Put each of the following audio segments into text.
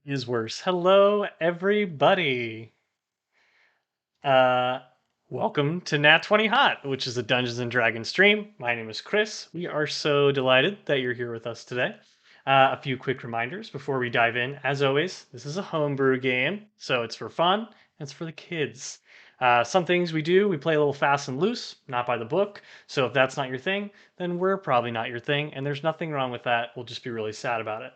Is worse. Hello, everybody. Uh, Welcome to Nat20Hot, which is a Dungeons and Dragons stream. My name is Chris. We are so delighted that you're here with us today. A few quick reminders before we dive in. As always, this is a homebrew game, so it's for fun. And it's for the kids. Some things we play a little fast and loose, not by the book. So if that's not your thing, then we're probably not your thing, and there's nothing wrong with that. We'll just be really sad about it.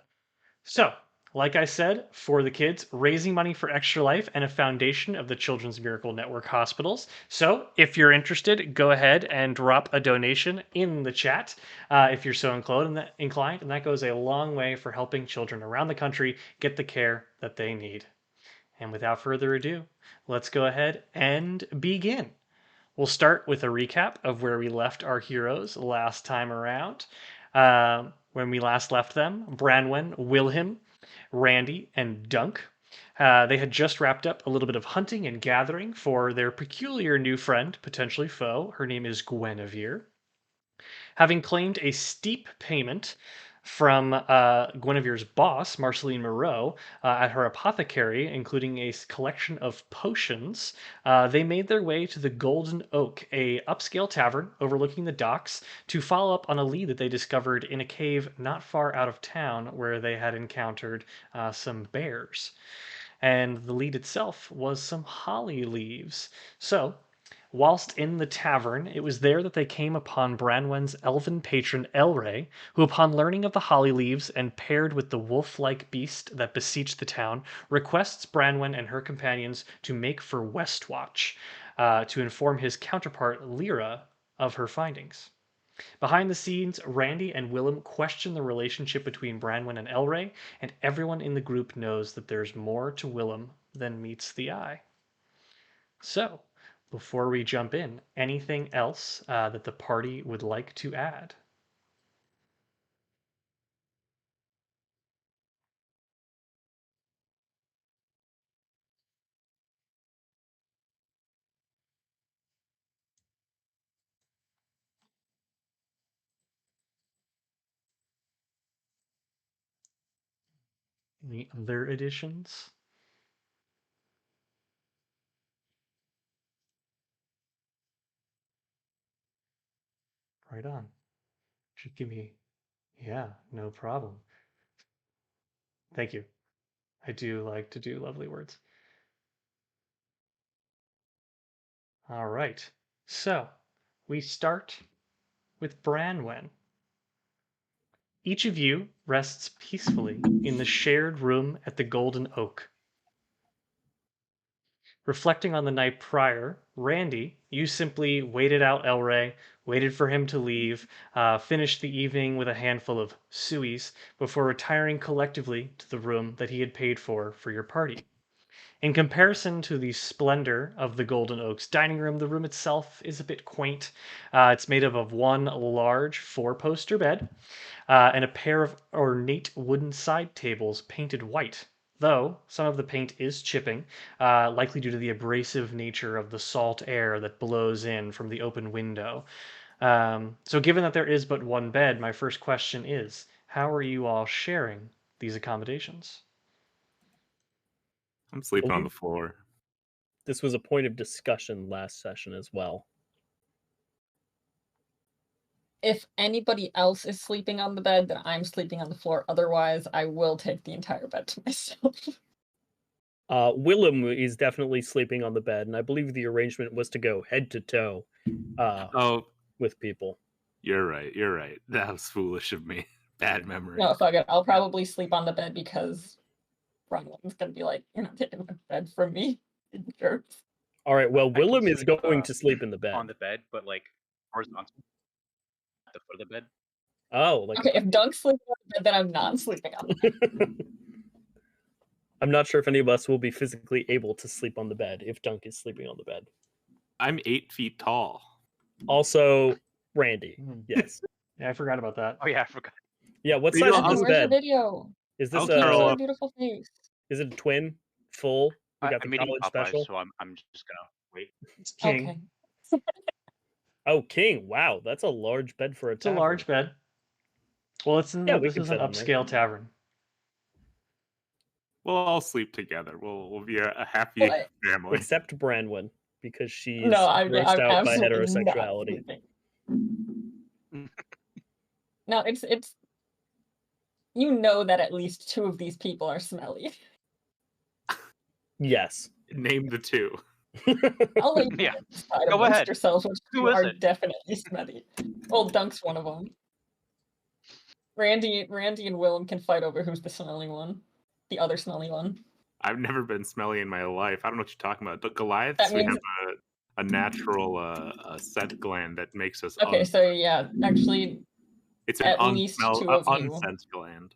So, like I said, for the kids, raising money for Extra Life and a foundation of the Children's Miracle Network hospitals. So, if you're interested, go ahead and drop a donation in the chat if you're so inclined, and that goes a long way for helping children around the country get the care that they need. And without further ado, let's go ahead and begin. We'll start with a recap of where we left our heroes last time around. When we last left them, Branwenn, Wilhelm, Randy, and Dunk. They had just wrapped up a little bit of hunting and gathering for their peculiar new friend, potentially foe. Her name is Guinevere. Having claimed a steep payment from Guinevere's boss, Marceline Moreau, at her apothecary, including a collection of potions, they made their way to the Golden Oak, a upscale tavern overlooking the docks, to follow up on a lead that they discovered in a cave not far out of town where they had encountered some bears. And the lead itself was some holly leaves. So, whilst in the tavern, it was there that they came upon Branwenn's elven patron Elraei, who, upon learning of the holly leaves and paired with the wolf like beast that beseeched the town, requests Branwenn and her companions to make for Westwatch to inform his counterpart Lyra of her findings. Behind the scenes, Randy and Willem question the relationship between Branwenn and Elraei, and everyone in the group knows that there's more to Willem than meets the eye. So, before we jump in, anything else that the party would like to add? Any other additions? Right on. Should give me, yeah, no problem. Thank you. I do like to do lovely words. All right. So, we start with Branwenn. Each of you rests peacefully in the shared room at the Golden Oak. Reflecting on the night prior, Randy, you simply waited out Elraei, waited for him to leave, finished the evening with a handful of sueys before retiring collectively to the room that he had paid for your party. In comparison to the splendor of the Golden Oak's dining room, the room itself is a bit quaint. It's made up of one large four-poster bed and a pair of ornate wooden side tables painted white. Though some of the paint is chipping, likely due to the abrasive nature of the salt air that blows in from the open window. So, given that there is but one bed, my first question is how are you all sharing these accommodations? I'm sleeping on the floor. This was a point of discussion last session as well. If anybody else is sleeping on the bed, then I'm sleeping on the floor. Otherwise, I will take the entire bed to myself. Willem is definitely sleeping on the bed, and I believe the arrangement was to go head to toe with people. You're right. You're right. That was foolish of me. Bad memory. No, fuck it. I'll probably sleep on the bed because Branwenn's gonna be like, you're not taking the bed from me. Jerks. All right. Well, Willem is going to sleep in the bed. On the bed, but like horizontal. At the foot of the bed. Oh, like okay. If Dunk's sleeping on the bed, then I'm not sleeping on the bed. I'm not sure if any of us will be physically able to sleep on the bed if Dunk is sleeping on the bed. I'm 8 feet tall. Also, Randy. Yes. Yeah, I forgot about that. Oh yeah, I forgot. Yeah, what size is this Where's bed? the video? Is this a beautiful face? Is it a twin? Full? We got I'm the college special. So I'm just gonna wait. It's king. Okay. Oh, king! Wow, that's a large bed for a tavern. It's a large bed. Well, it's in this is an upscale tavern. We'll all sleep together. We'll be a happy What? family. Except Branwenn, because she's No, I'm grossed out by absolutely not heterosexuality. sleeping. No, it's you know that at least 2 of these people are smelly. Yes. Name the 2. I'll let you Yeah. decide Go amongst ahead. yourselves which Who 2 is are it? definitely smelly. Old Dunk's one of them. Randy and Willem can fight over who's the smelly one. The other smelly one. I've never been smelly in my life. I don't know what you're talking about. The Goliaths, That we means have a natural scent gland that makes us okay, so yeah, actually it's an at least 2 of you. unsensed gland.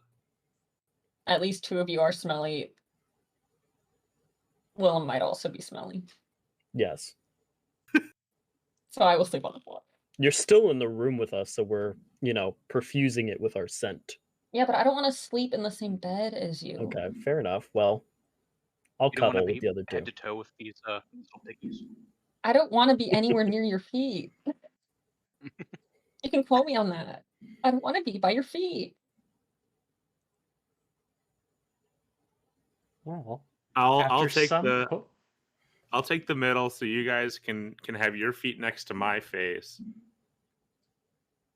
At least 2 of you are smelly. Willem might also be smelly. Yes. So I will sleep on the floor. You're still in the room with us, so we're, perfusing it with our scent. Yeah, but I don't want to sleep in the same bed as you. Okay, fair enough. Well, I'll You don't want cuddle to with be the other 2. head to toe with these little piggies. I don't want to be anywhere near your feet. You can quote me on that. I don't want to be by your feet. Well, I'll after take some... the Oh, I'll take the middle so you guys can have your feet next to my face.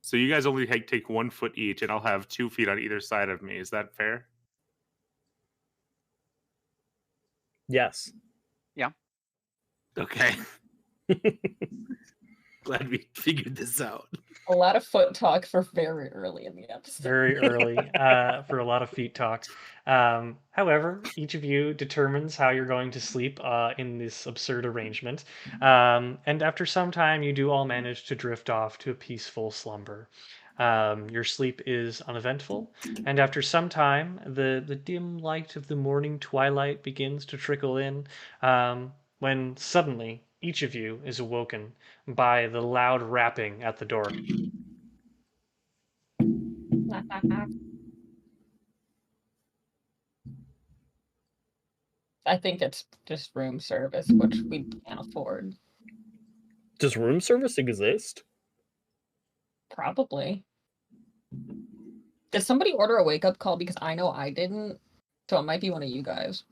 So you guys only take 1 foot each, and I'll have 2 feet on either side of me. Is that fair? Yes. Okay. Glad we figured this out. A lot of foot talk for very early in the episode. very early for a lot of feet talk. However, each of you determines how you're going to sleep in this absurd arrangement. And after some time, you do all manage to drift off to a peaceful slumber. Your sleep is uneventful, and after some time, the dim light of the morning twilight begins to trickle in, when suddenly each of you is awoken by the loud rapping at the door. Knock, knock, knock. I think it's just room service, which we can't afford. Does room service exist? Probably. Did somebody order a wake-up call? Because I know I didn't. So it might be one of you guys.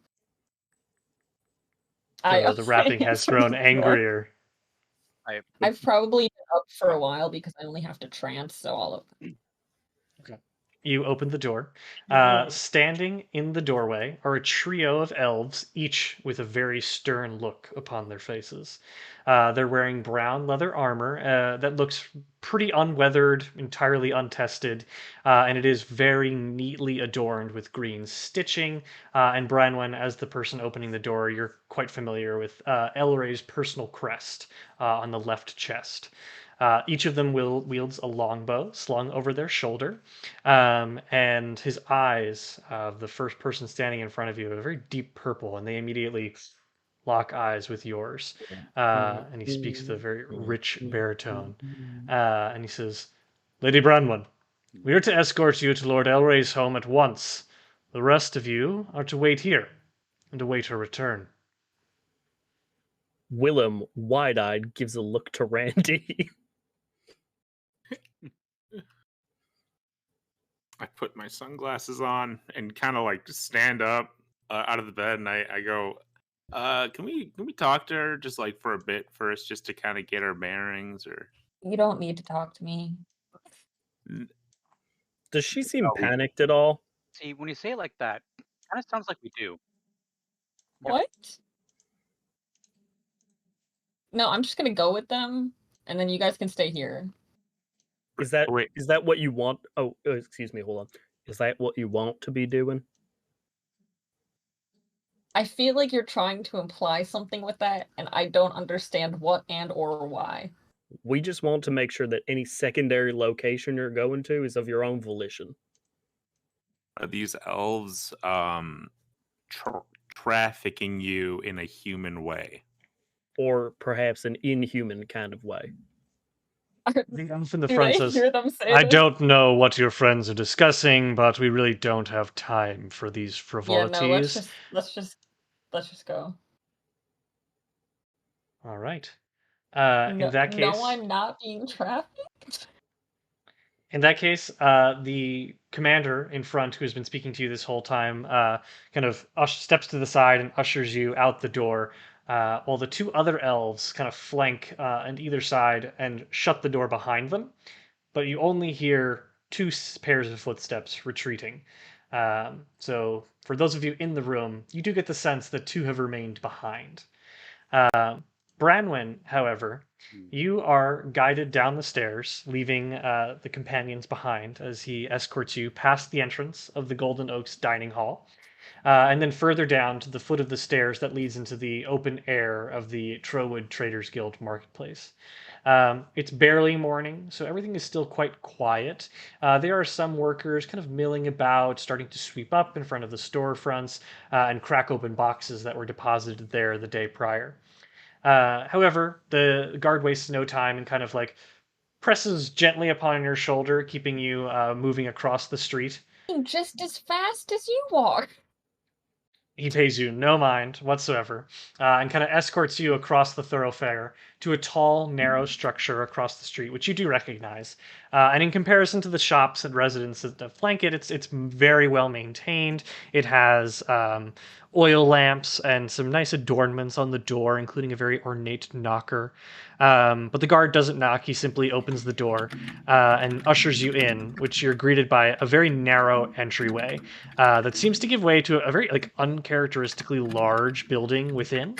The rapping has grown angrier. I've probably been up for a while because I only have to trance, so all of them. Okay. You open the door. Standing in the doorway are a trio of elves, each with a very stern look upon their faces. They're wearing brown leather armor that looks pretty unweathered, entirely untested, and it is very neatly adorned with green stitching. And Branwenn, as the person opening the door, you're quite familiar with Elraei's personal crest on the left chest. Each of them wields a longbow slung over their shoulder, and his eyes of the first person standing in front of you are very deep purple, and they immediately lock eyes with yours. And he speaks with a very rich baritone, and he says, "Lady Branwenn, we are to escort you to Lord Elraei's home at once. The rest of you are to wait here and await her return." Willem, wide-eyed, gives a look to Randy. I put my sunglasses on and kind of like stand up out of the bed, and I go, can we talk to her just like for a bit first, just to kind of get our bearings? Or You don't need to talk to me. Does she seem panicked at all? See, when you say it like that, it kind of sounds like we do. What? No, I'm just gonna go with them, and then you guys can stay here. Is that what you want? Oh, excuse me, hold on. Is that what you want to be doing? I feel like you're trying to imply something with that, and I don't understand what and or why. We just want to make sure that any secondary location you're going to is of your own volition. Are these elves trafficking you in a human or perhaps an inhuman kind of way? The elf in the front says, hear them say "I this? don't know what your friends are discussing, but we really don't have time for these Yeah, frivolities." no, let's just go. All right. No, In that case, no, I'm not being trafficked. in that case, the commander in front, who has been speaking to you this whole time, kind of steps to the side and ushers you out the door, while the two other elves kind of flank on either side and shut the door behind them. But you only hear two pairs of footsteps retreating. So for those of you in the room, you do get the sense that two have remained behind. Branwenn, however, you are guided down the stairs, leaving the companions behind as he escorts you past the entrance of the Golden Oaks dining hall, and then further down to the foot of the stairs that leads into the open air of the Trowood Traders Guild marketplace. It's barely morning, so everything is still quite quiet. There are some workers kind of milling about, starting to sweep up in front of the storefronts and crack open boxes that were deposited there the day prior. However, the guard wastes no time and kind of like presses gently upon your shoulder, keeping you moving across the street. Just as fast as you walk. He pays you no mind whatsoever, and kind of escorts you across the thoroughfare to a tall, narrow structure across the street, which you do recognize. And in comparison to the shops and residences that flank it, it's very well maintained. It has oil lamps and some nice adornments on the door, including a very ornate knocker. But the guard doesn't knock; he simply opens the door and ushers you in, which you're greeted by a very narrow entryway that seems to give way to a very uncharacteristically large building within,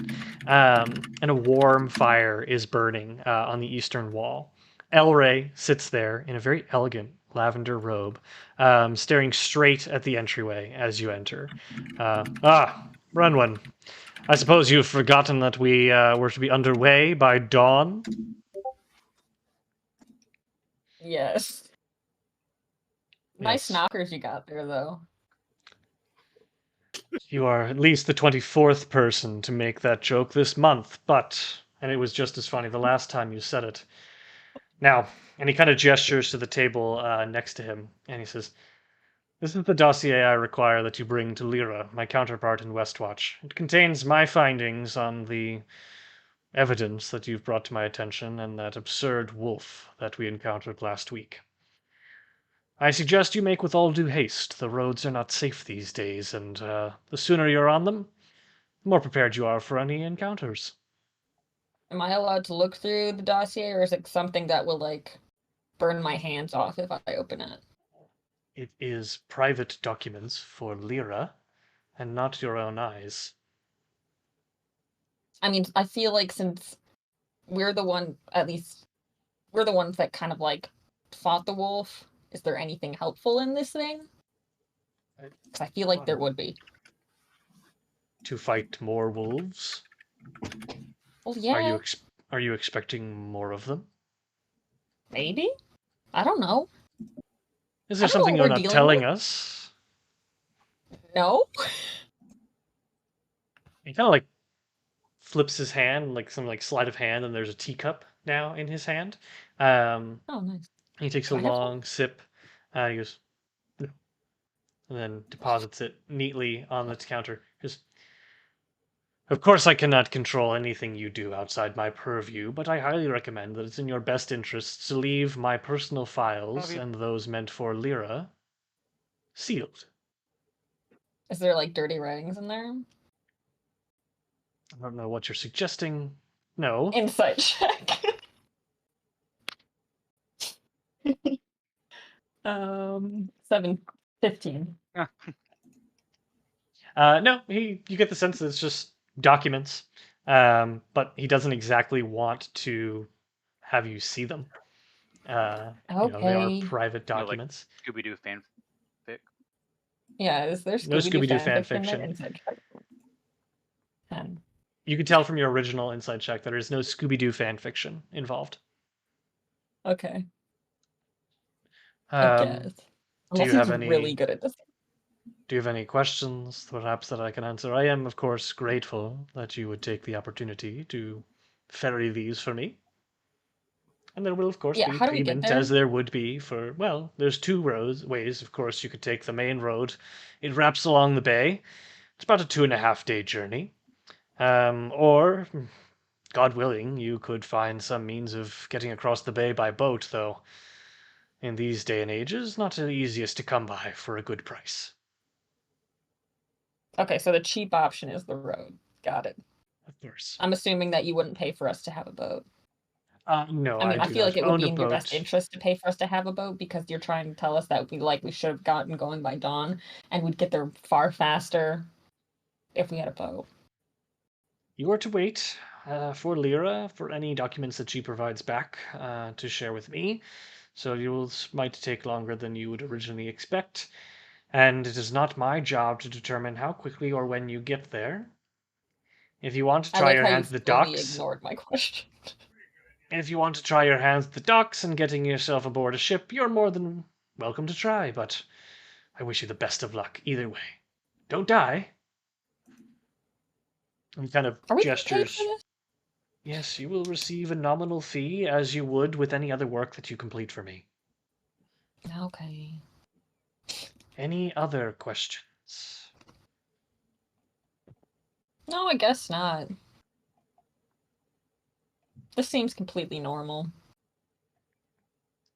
and a warm fire is burning on the eastern wall. Elraei sits there in a very elegant lavender robe, staring straight at the entryway as you enter. Branwenn, I suppose you've forgotten that we were to be underway by dawn? Yes. Nice knockers you got there, though. You are at least the 24th person to make that joke this month, and it was just as funny the last time you said it. Now, and he kind of gestures to the table next to him, and he says, "This is the dossier I require that you bring to Lyra, my counterpart in Westwatch. It contains my findings on the evidence that you've brought to my attention and that absurd wolf that we encountered last week. I suggest you make with all due haste. The roads are not safe these days, and the sooner you're on them, the more prepared you are for any encounters." Am I allowed to look through the dossier, or is it something that will, burn my hands off if I open it? It is private documents for Lyra, and not your own eyes. I mean, I feel like since we're the ones that kind of, fought the wolf, is there anything helpful in this thing? Because I feel like there would be. To fight more wolves? Well, yeah. Are you expecting more of them? Maybe? I don't know. Is there something you're not telling us? No. He kind of flips his hand, some sleight of hand, and there's a teacup now in his hand. Oh, nice. He takes a long sip. He goes, and then deposits it neatly on the counter. He goes, "Of course, I cannot control anything you do outside my purview, but I highly recommend that it's in your best interests to leave my personal files and those meant for Lyra sealed." Is there dirty writings in there? I don't know what you're suggesting. No. Insight check. 15. No, you get the sense that it's just documents, but he doesn't exactly want to have you see them. Okay. They are private documents. Scooby-Doo fanfic? Yeah, is there no Scooby-Doo fan fiction? You can tell from your original insight check that there is no Scooby-Doo fan fiction involved. Okay. I guess. Do you have any really good at this? Do you have any questions, perhaps, that I can answer? I am, of course, grateful that you would take the opportunity to ferry these for me. And there will, of course, be payment, as there would be for, well, there's two ways. Of course, you could take the main road. It wraps along the bay. It's about a 2.5-day journey. Or, God willing, you could find some means of getting across the bay by boat, though in these day and ages, not the easiest to come by for a good price. Okay, so the cheap option is the road. Got it. Of course. I'm assuming that you wouldn't pay for us to have a boat. No, I mean, I do feel not like it would own be a in your best boat. interest to pay for us to have a boat because you're trying to tell us that we likely should have gotten going by dawn and we'd get there far faster if we had a boat. You are to wait for Lyra for any documents that she provides back to share with me. So might take longer than you would originally expect. And it is not my job to determine how quickly or when you get there. If you want to I try like your how you hands at the fully docks, ignored my question. if you want to try your hands at the docks and getting yourself aboard a ship, you're more than welcome to try, but I wish you the best of luck either way. Don't die. And kind of Are we getting paid for gestures. this? Yes, you will receive a nominal fee as you would with any other work that you complete for me. Okay. Any other questions? No, I guess not. This seems completely normal.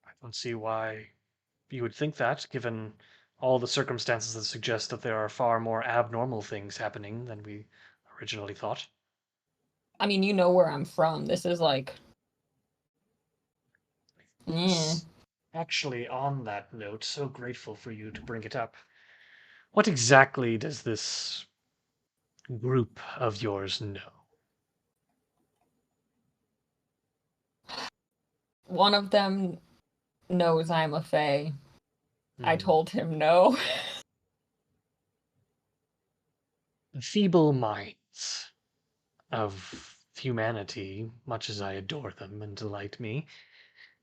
I don't see why you would think that, given all the circumstances that suggest that there are far more abnormal things happening than we originally thought. I mean, you know where I'm from. This is like... Actually, on that note, so grateful for you to bring it up. What exactly does this group of yours know? One of them knows I'm a fae. I Hmm. told him no. The feeble minds of humanity, much as I adore them and delight me,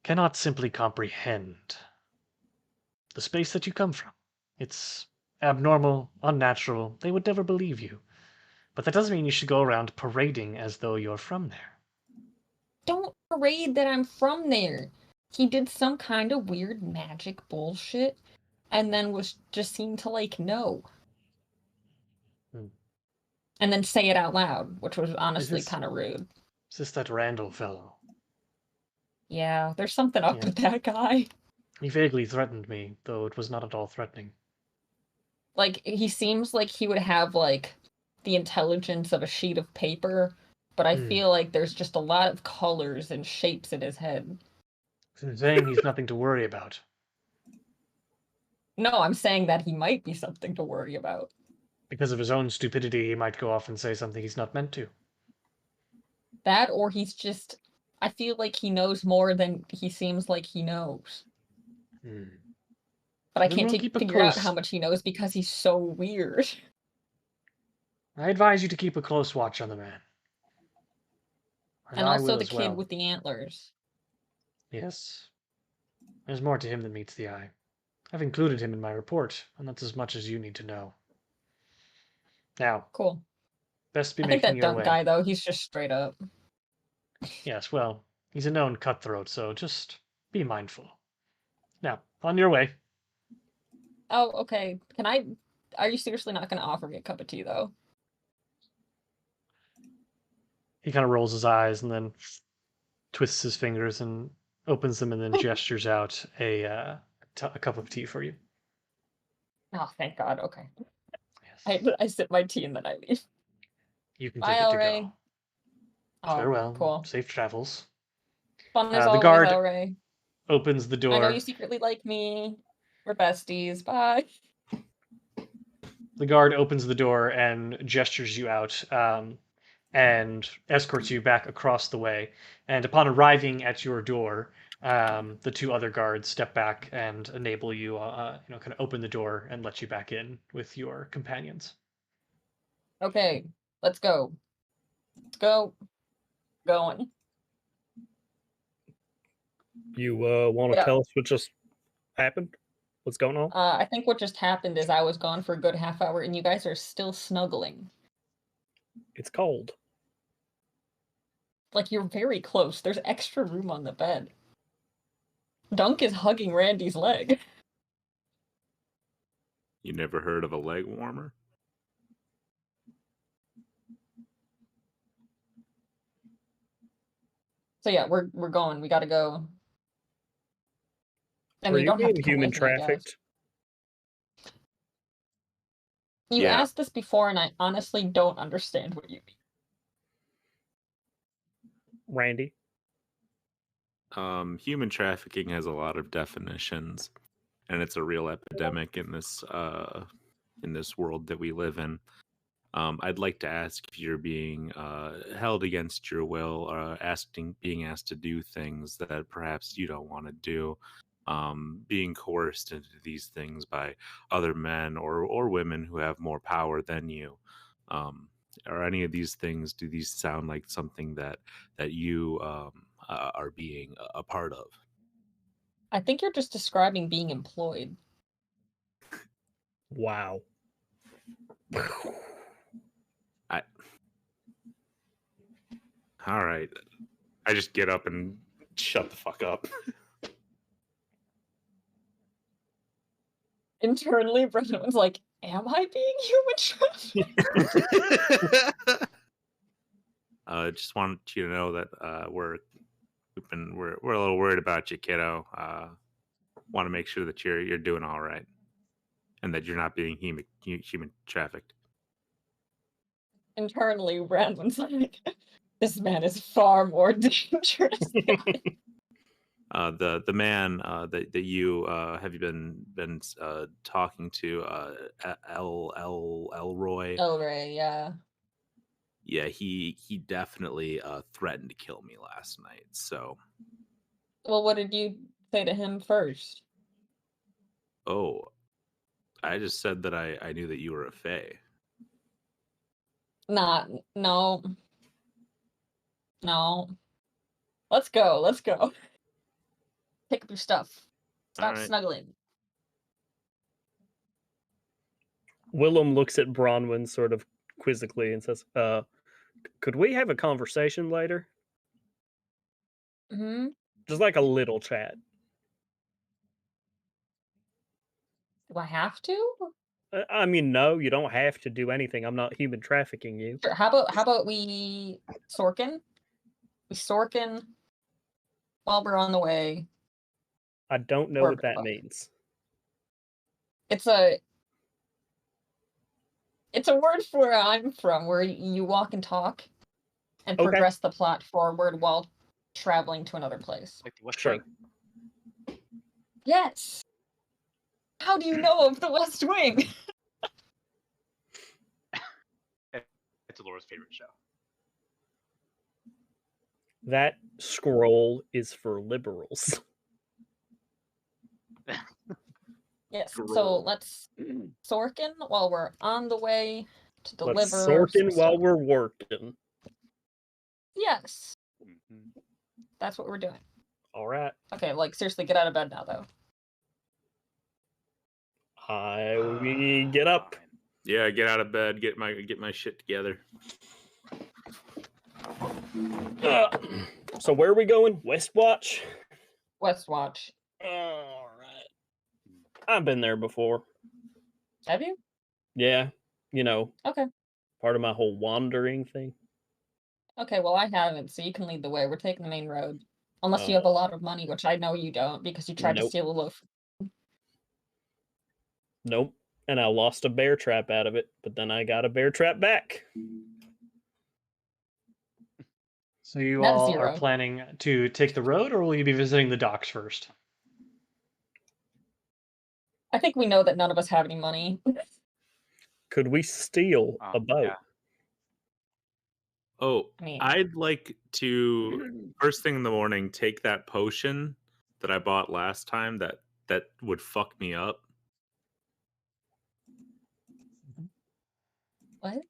cannot simply comprehend the space that you come from. It's abnormal, unnatural. They would never believe you. But that doesn't mean you should go around parading as though you're from there. Don't parade that I'm from there. He did some kind of weird magic bullshit and then was just seemed to like no. Hmm. And then say it out loud, which was honestly this- kind of rude. Is this that Randall fellow? Yeah, there's something up Yeah. with that guy. He vaguely threatened me, though it was not at all threatening. Like, he seems like he would have, like, the intelligence of a sheet of paper, but I feel like there's just a lot of colors and shapes in his head. So you're saying he's nothing to worry about. No, I'm saying that he might be something to worry about. Because of his own stupidity, he might go off and say something he's not meant to. That, or he's just... I feel like he knows more than he seems like he knows. But I Then can't we'll keep a figure out close- how much he knows because he's so weird. I advise you to keep a close watch on the man. And I also will the as kid well. with the antlers. Yes. There's more to him than meets the eye. I've included him in my report, and that's as much as you need to know. Now, Cool. best be I think making that your dumb way. guy, though, he's just straight up. Yes, well, he's a known cutthroat, so just be mindful. Now, on your way. Oh, okay. Can I... Are you seriously not going to offer me a cup of tea, though? He kind of rolls his eyes and then twists his fingers and opens them and then gestures out a cup of tea for you. Oh, thank God. Okay. Yes. I sip my tea and then I leave. You can Bye, take it to Elraei. go. Oh, Farewell. cool. Safe travels. Fun as The always, guard Elraei. opens the door. I know you secretly like me. We're besties. Bye. The guard opens the door and gestures you out and escorts you back across the way. And upon arriving at your door, the two other guards step back and enable you, kind of open the door and let you back in with your companions. Okay, let's go. Let's go. Going. You want to Yeah. tell us what just happened? What's going on? I think what just happened is I was gone for a good half hour and you guys are still snuggling. It's cold. Like, you're very close. There's extra room on the bed. Dunk is hugging Randy's leg. You never heard of a leg warmer? So yeah, we're going. We gotta go. I mean, Were you you don't have being to come human with me, I guess. trafficked? You Yeah. asked this before, and I honestly don't understand what you mean. Randy? Human trafficking has a lot of definitions, and it's a real epidemic in this world that we live in. I'd like to ask if you're being held against your will, or being asked to do things that perhaps you don't want to do, being coerced into these things by other men or women who have more power than you. Are any of these things? Do these sound like something that you are being a part of? I think you're just describing being employed. Wow. All right. I just get up and shut the fuck up. Internally, Branwen's like, am I being human trafficked? Just wanted you to know that we're a little worried about you, kiddo. Want to make sure that you're doing all right, and that you're not being human trafficked. Internally, Branwen's like, this man is far more dangerous. The man that you have you been talking to, Elraei. Elraei, yeah. Yeah, he definitely threatened to kill me last night. So, Well, what did you say to him first? oh, I just said that I knew that you were a fae. No. Let's go. Pick up your stuff. Stop Alright. snuggling. Willem looks at Bronwyn sort of quizzically and says, could we have a conversation later? Hmm. Just like a little chat. Do I have to? I mean, no, you don't have to do anything. I'm not human trafficking you. Sure. How about we Sorkin? We Sorkin while we're on the way. I don't know what that means. It's a word for where I'm from, where you walk and talk and progress the plot forward while traveling to another place. Like the West Sure. Wing. Yes. How do you know of the West Wing? It's Laura's favorite show. That scroll is for liberals. Yes. So let's Sorkin while we're on the way to deliver. Let's Sorkin while we're working. Yes. Mm-hmm. That's what we're doing. All right. Okay, like seriously, get out of bed now, though. We get up. Yeah, get out of bed, get my shit together. So where are we going? Westwatch? Westwatch. All right. I've been there before. Have you? Yeah. You know. Okay. Part of my whole wandering thing. Okay, well, I haven't, so you can lead the way. We're taking the main road. Unless you have a lot of money, which I know you don't, because you tried to steal a loaf. Nope. And I lost a bear trap out of it, but then I got a bear trap back. So you all are planning to take the road, or will you be visiting the docks first? I think we know that none of us have any money. Could we steal a boat? Yeah. Oh, I'd like to first thing in the morning take that potion that I bought last time that would fuck me up. What?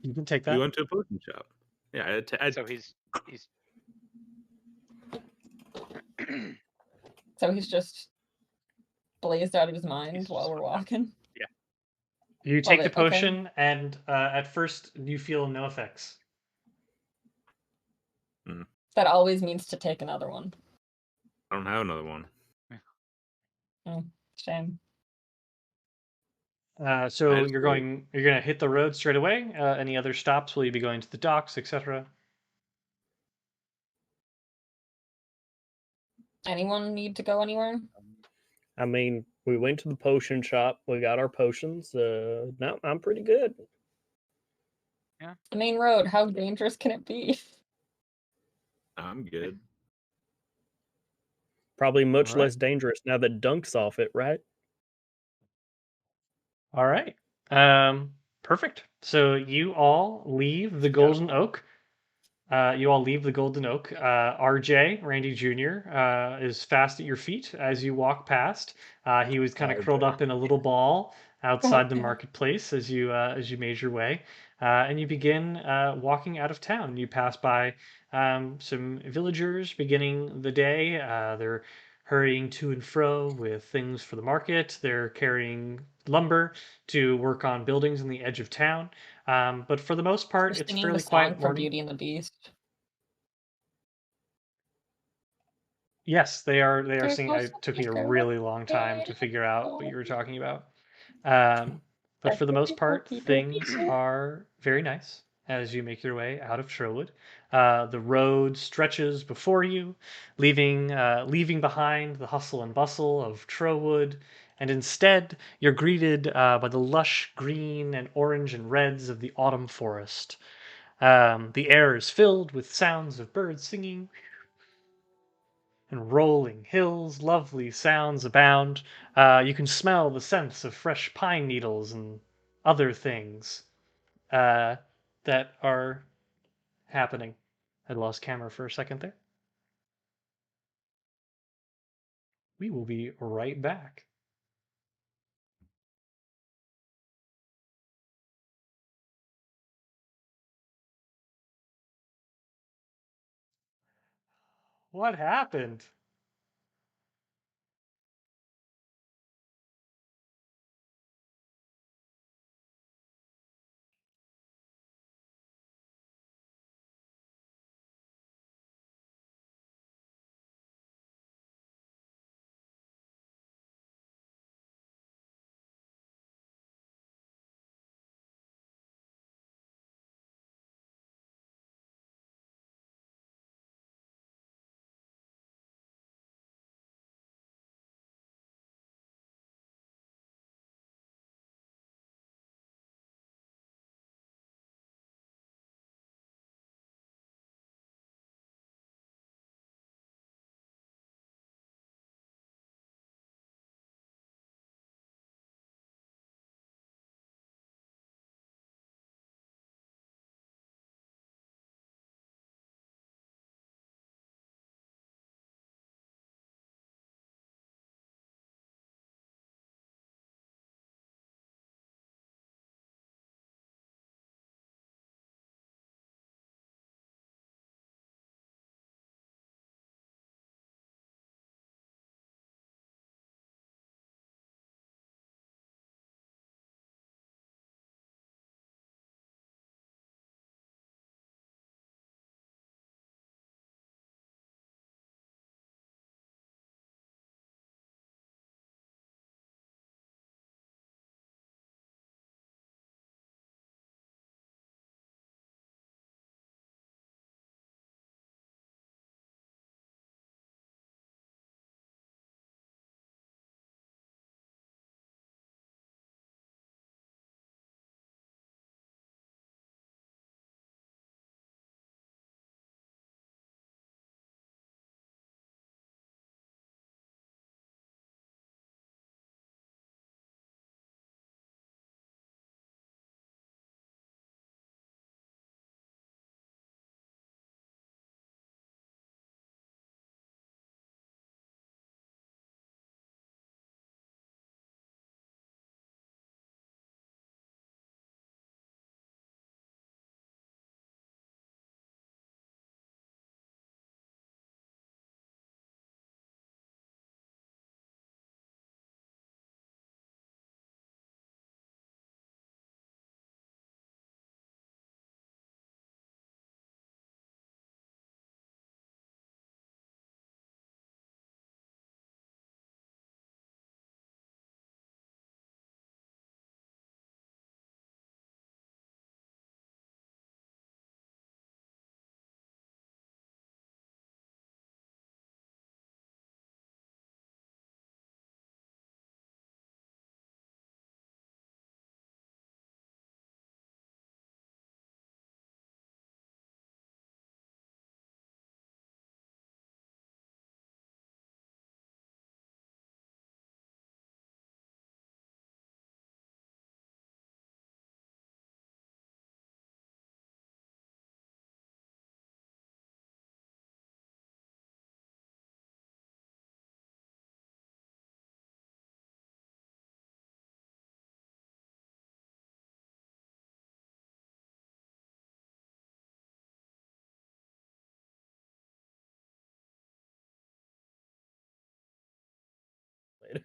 You can take that. We went to a potion shop. Yeah, so he's so he's just blazed out of his mind while we're walking. Yeah. You take the potion, and at first you feel no effects. That always means to take another one. I don't have another one. Shame. So you're gonna hit the road straight away. Any other stops? Will you be going to the docks, etc.? Anyone need to go anywhere? I mean, we went to the potion shop. We got our potions. No, I'm pretty good. The main road, how dangerous can it be? I'm good. Probably much Alright. less dangerous now that Dunk's off it, right? All right. Perfect. So you all leave the Got it. Golden Oak. You all leave the Golden Oak. RJ, Randy Jr., is fast at your feet as you walk past. He was kind of curled RJ. up in a little ball outside the Okay. marketplace as you made your way, and you begin walking out of town. You pass by some villagers beginning the day. They're hurrying to and fro with things for the market. They're carrying lumber to work on buildings in the edge of town. But for the most part, They're it's a singing the fairly song quiet from morning. Beauty and the Beast. Yes, they are. They are There singing. goes It the took me a speaker, what really long time to figure out what you were talking about. But That's for the the most people, part, people, things people. are very nice as you make your way out of Sherwood. The road stretches before you, leaving behind the hustle and bustle of Trowood, and instead you're greeted by the lush green and orange and reds of the autumn forest. The air is filled with sounds of birds singing and rolling hills, lovely sounds abound. You can smell the scents of fresh pine needles and other things that are happening. I lost camera for a second there. We will be right back. What happened?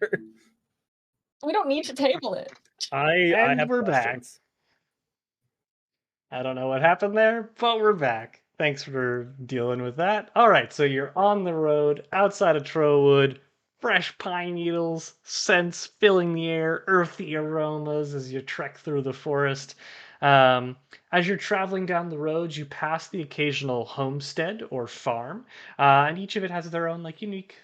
later. We don't need to table it. I And have we're back. questions. I don't know what happened there, but we're back. Thanks for dealing with that. All right, so you're on the road outside of Trowood. Fresh pine needles, scents filling the air, earthy aromas as you trek through the forest. As you're traveling down the road, you pass the occasional homestead or farm, and each of it has their own unique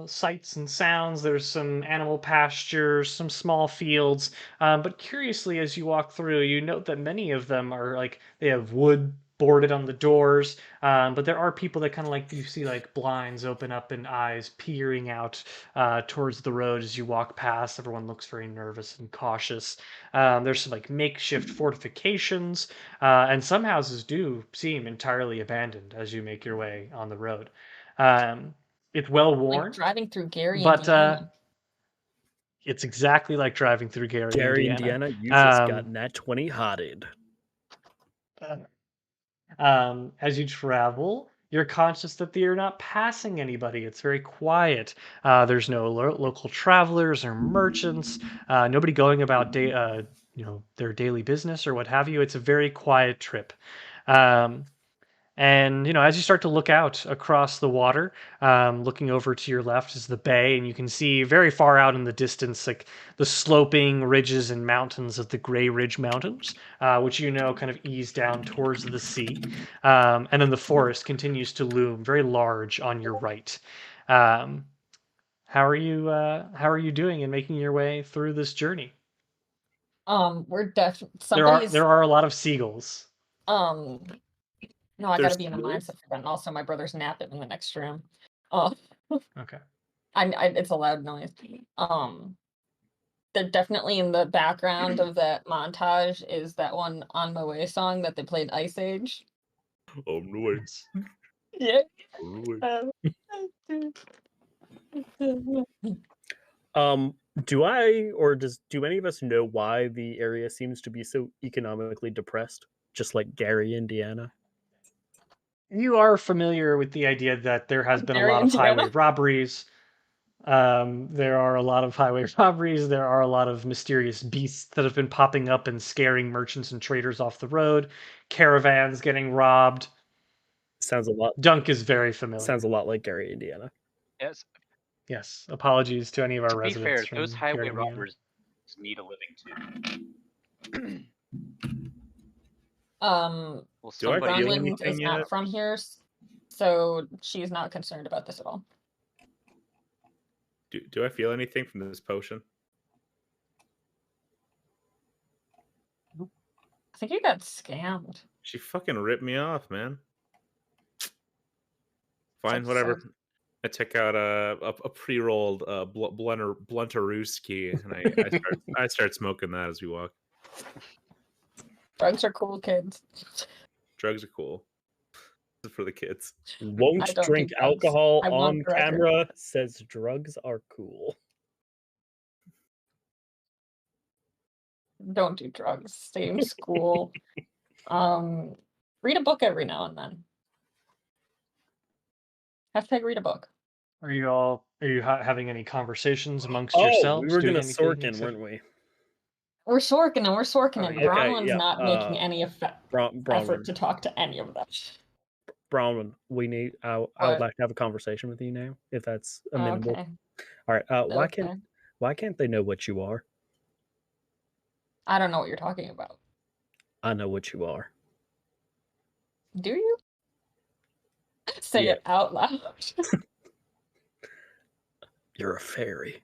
sights and sounds. There's some animal pastures, some small fields. But curiously, as you walk through, you note that many of them are they have wood boarded on the doors. But there are people that kind of you see blinds open up and eyes peering out towards the road as you walk past. Everyone looks very nervous and cautious. There's some makeshift fortifications, and some houses do seem entirely abandoned as you make your way on the road. It's well worn, Like driving through Gary, but Indiana. it's exactly like driving through Gary, Gary, Indiana. Indiana, you just got Nat20Hotted. As you travel, you're conscious that you're not passing anybody. It's very quiet. There's no local travelers or merchants. Nobody going about their daily business or what have you. It's a very quiet trip. And as you start to look out across the water, looking over to your left is the bay, and you can see very far out in the distance, the sloping ridges and mountains of the Grey Ridge Mountains, which kind of ease down towards the sea. And then the forest continues to loom very large on your right. How are you doing in making your way through this journey? We're definitely There are a lot of seagulls. No, I There's gotta be in a seagulls? mindset for that. And also, my brother's napping in the next room. Oh, Okay. it's a loud noise. They're definitely in the background of that montage is that one On My Way song that they played Ice Age. On the way. Yeah. On the way. Do I or do any of us know why the area seems to be so economically depressed, just like Gary, Indiana? You are familiar with the idea that there has been a Gary, lot of Indiana? highway robberies. There are a lot of highway robberies. There are a lot of mysterious beasts that have been popping up and scaring merchants and traders off the road. Caravans getting robbed. Sounds a lot. Dunk is very familiar. Sounds a lot like Gary, Indiana. Yes. Yes. Apologies to any of our To be residents fair, from those highway Gary, Indiana. robbers need a living too. Do Well, I feel somebody Branwenn anything is yet? not from here, so she's not concerned about this at all. Do I feel anything from this potion? I think you got scammed. She fucking ripped me off, man. Fine, That's whatever. sad. I took out a pre-rolled blunterooski, and I start smoking that as we walk. Drugs are cool, kids. Drugs are cool. This is for the kids. Won't I don't do drink drugs. alcohol I want on the record. camera. Says drugs are cool. Don't do drugs. Stay in school. Read a book every now and then. Hashtag read a book. Are you having any conversations amongst Oh, yourselves? we were doing gonna anything Sorkin, except- weren't we? We're sorking and we're sorking, Oh, and yeah. Okay, Branwenn's yeah, not making any effort Branwenn. to talk to any of them. Branwenn, we need. I would What? like to have a conversation with you now, if that's amenable. Okay. All right. Why Okay. can't they know what you are? I don't know what you're talking about. I know what you are. Do you? Say Yeah. it out loud. You're a fairy.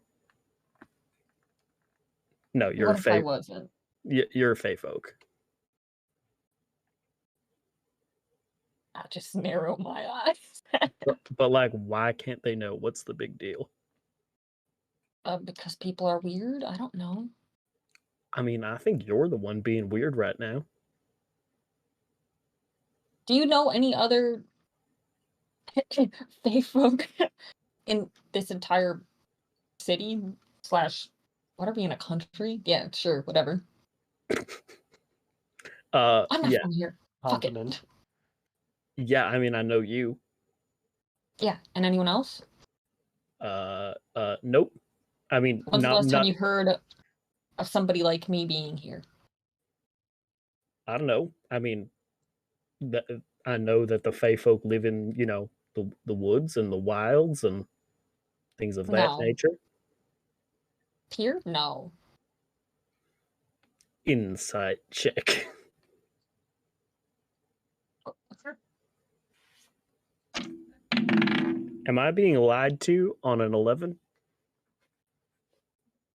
No, you're What a if I fae. wasn't? You're a fae folk. I just narrow my eyes. But why can't they know? What's the big deal? Because people are weird. I don't know. I mean, I think you're the one being weird right now. Do you know any other fae folk in this entire city / what are we in a country? Yeah, sure, whatever. I'm not Yeah, from here. Fuck it. Continent. yeah. I mean, I know you. Yeah, and anyone else? Nope. I mean, When's the last time not. you heard of somebody like me being here? I don't know. I mean, I know that the Fae folk live in, the woods and the wilds and things of that No. nature. Here? No. Insight check. Am I being lied to on an 11?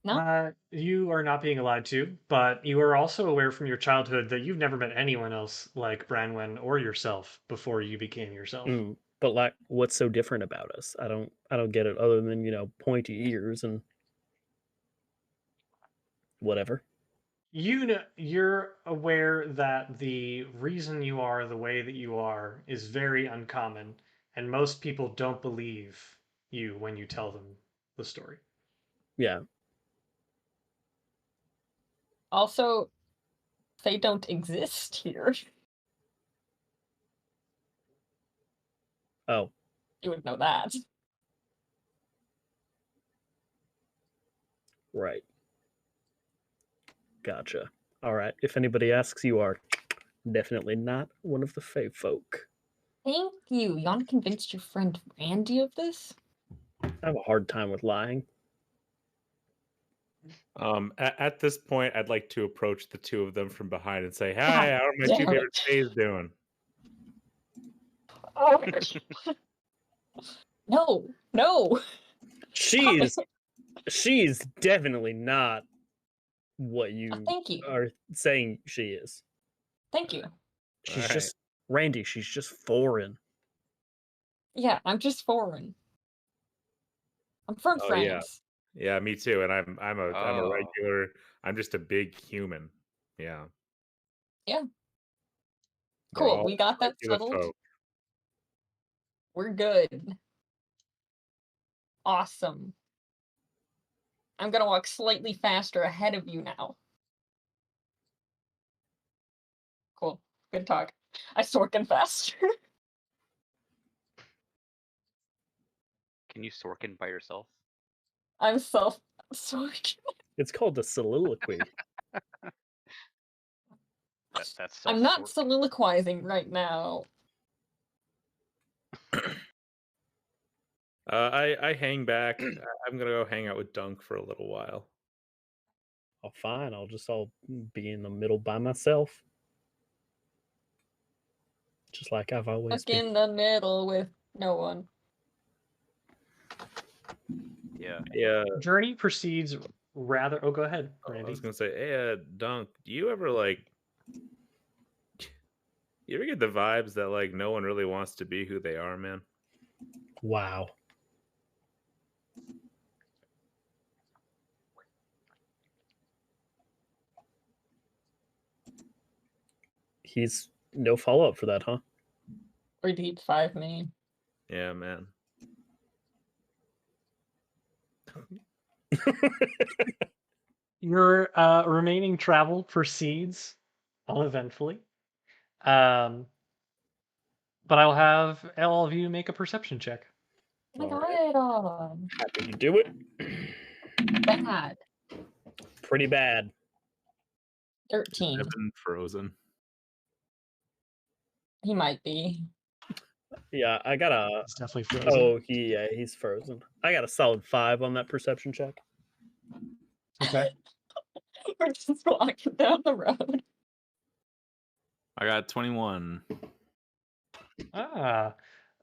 No. You are not being allowed to, but you are also aware from your childhood that you've never met anyone else like Branwenn or yourself before you became yourself. But like, what's so different about us? I don't get it. Other than pointy ears and whatever. You're aware that the reason you are the way that you are is very uncommon, and most people don't believe you when you tell them the story. Yeah. Also, they don't exist here. Oh, You would know that. right. Gotcha. All right. If anybody asks, you are definitely not one of the Fae folk. Thank you. You want to convince your friend Randy of this? I have a hard time with lying. At this point, I'd like to approach the two of them from behind and say, "Hi, how are my two damn favorite it. Fays doing?" Oh. No. She's definitely not what you Thank you. are saying she is. Thank you. She's Alright. just Randy. She's just foreign. Yeah, I'm just foreign. I'm from Oh, France. Yeah, me too. And I'm a Oh. regular. I'm just a big human. Yeah. Yeah. We're Cool. all We got that regular settled. folk. We're good. Awesome. I'm gonna walk slightly faster ahead of you now. Cool. Good talk. I Sorkin faster. Can you Sorkin by yourself? I'm Sorkin. It's called a soliloquy. That's I'm not self-sort. soliloquizing right now. I hang back. I'm gonna go hang out with Dunk for a little while. Oh, fine. I'll be in the middle by myself, just like I've always Stuck been. in the middle with no one. Yeah. Journey proceeds rather. Oh, go ahead, I Randy. was gonna say, hey, Dunk, do you ever you ever get the vibes that like no one really wants to be who they are, man? Wow. He's no follow-up for that, huh? Or deep 5 me. Yeah, man. Your remaining travel proceeds uneventfully. But I'll have all of you make a perception check. Oh my Alright. god. Happy to do it. Bad. Pretty bad. 13. I've been frozen. He might be. Yeah, I got a. It's definitely frozen. Oh, he's frozen. I got a solid 5 on that perception check. Okay. We're just walking down the road. I got 21.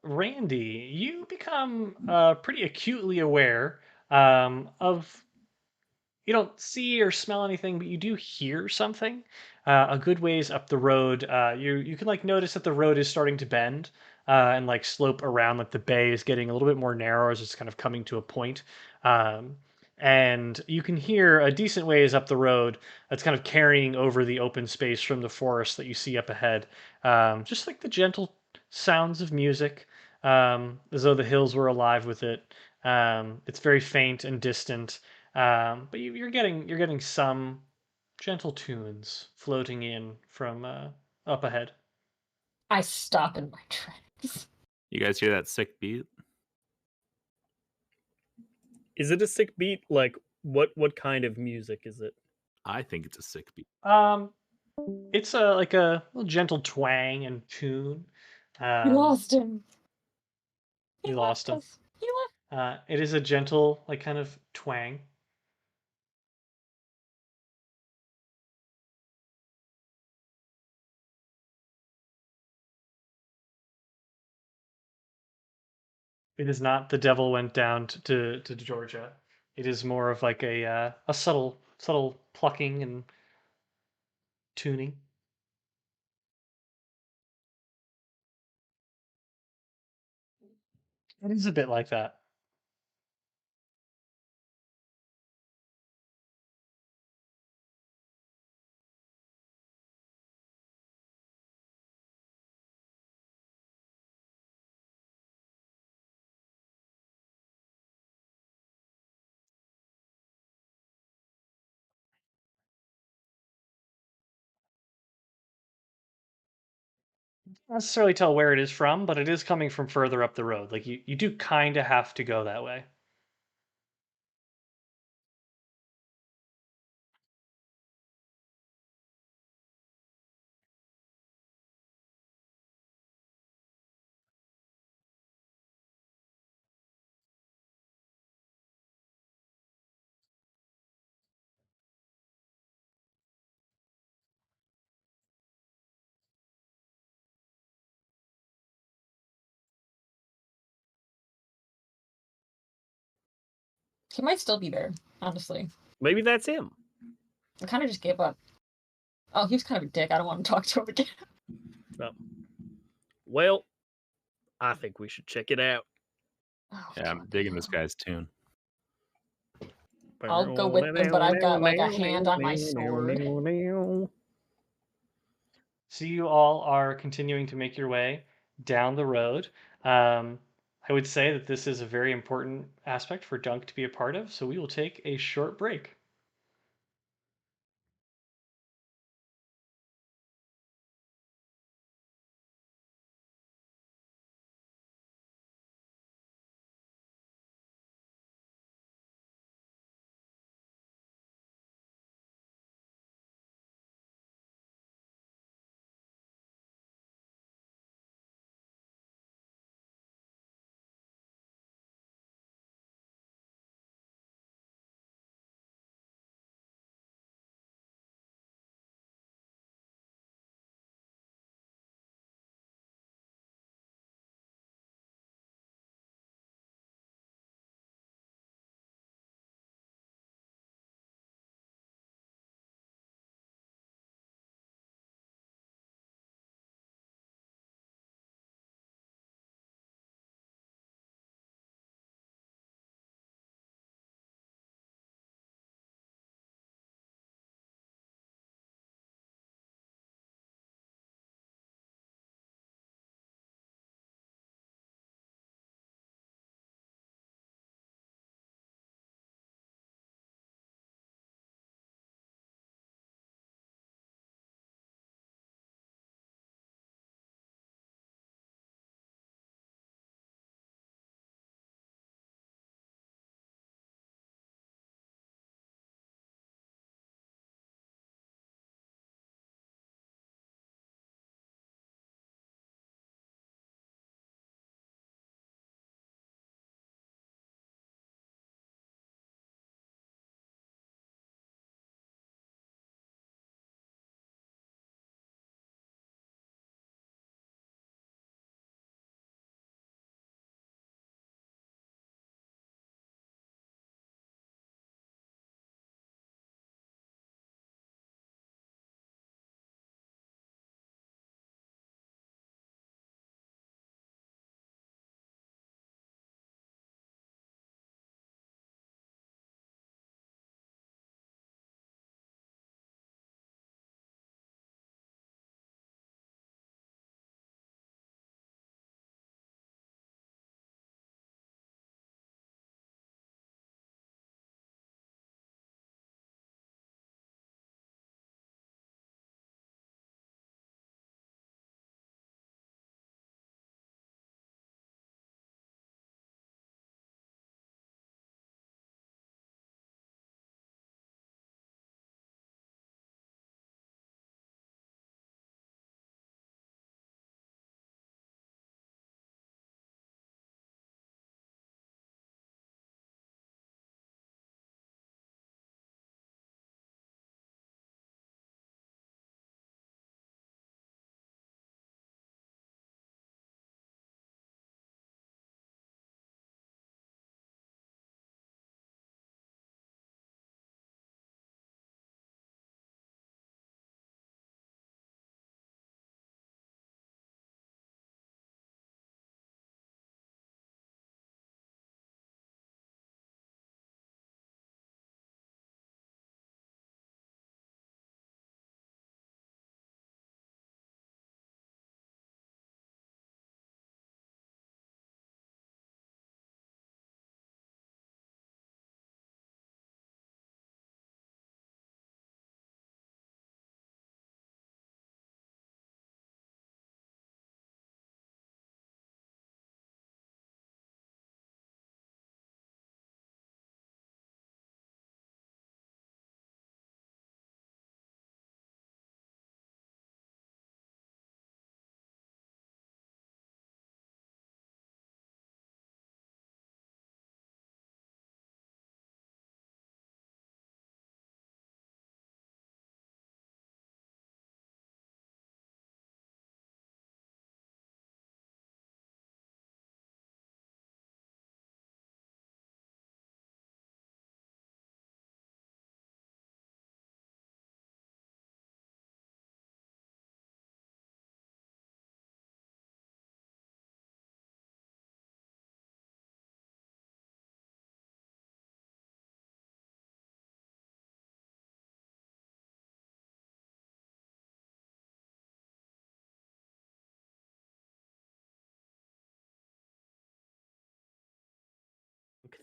Randy, you become pretty acutely aware of. You don't see or smell anything, but you do hear something. A good ways up the road, you can like notice that the road is starting to bend and like slope around. Like the bay is getting a little bit more narrow as it's kind of coming to a point. And you can hear a decent ways up the road that's kind of carrying over the open space from the forest that you see up ahead. Just like the gentle sounds of music, as though the hills were alive with it. It's very faint and distant. But you're getting some gentle tunes floating in from up ahead. I stop in my tracks. You guys hear that sick beat? Is it a sick beat? Like, what kind of music is it? I think it's a sick beat. It's a like a little gentle twang and tune. We lost him. We He lost left him. us. He left. It is a gentle, like kind of twang. It is not the devil went down to Georgia. It is more of like a subtle plucking and tuning. It is a bit like that. Not necessarily tell where it is from, but it is coming from further up the road. Like you do kind of have to go that way. He might still be there, honestly. Maybe that's him. I kind of just gave up. Oh, he was kind of a dick. I don't want to talk to him again. Oh. Well, I think we should check it out. Oh, Yeah, I'm God. digging this guy's tune. I'll go with them, but I've got like a hand on my sword. So you all are continuing to make your way down the road. I would say that this is a very important aspect for Dunk to be a part of. So we will take a short break.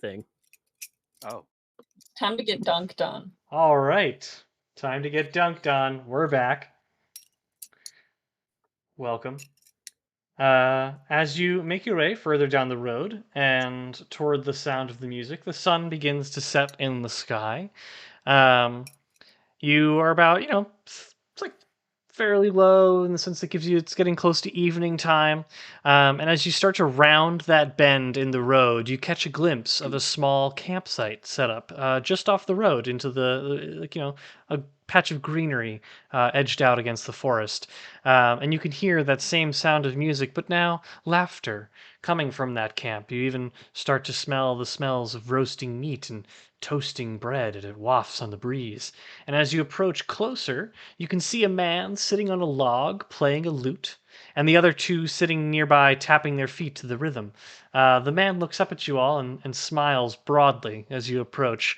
thing. Oh, Time to get dunked on. All right. Time to get dunked on. We're back. Welcome. As you make your way further down the road and toward the sound of the music, the sun begins to set in the sky. You are about, it's like fairly low in the sense that it's getting close to evening time. And as you start to round that bend in the road, you catch a glimpse of a small campsite set up just off the road into a patch of greenery edged out against the forest. And you can hear that same sound of music, but now laughter coming from that camp. You even start to smell the smells of roasting meat and toasting bread as it wafts on the breeze. And as you approach closer, you can see a man sitting on a log playing a lute, and the other two sitting nearby tapping their feet to the rhythm. The man looks up at you all and smiles broadly as you approach.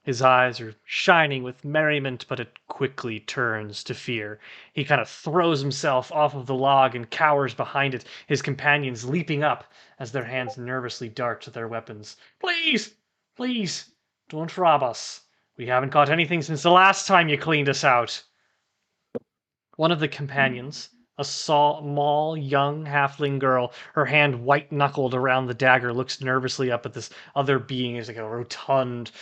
His eyes are shining with merriment, but it quickly turns to fear. He kind of throws himself off of the log and cowers behind it, his companions leaping up as their hands nervously dart to their weapons. Please! Please! Don't rob us. We haven't got anything since the last time you cleaned us out. One of the companions, a small, young halfling girl, her hand white-knuckled around the dagger, looks nervously up at this other being. He's like a rotund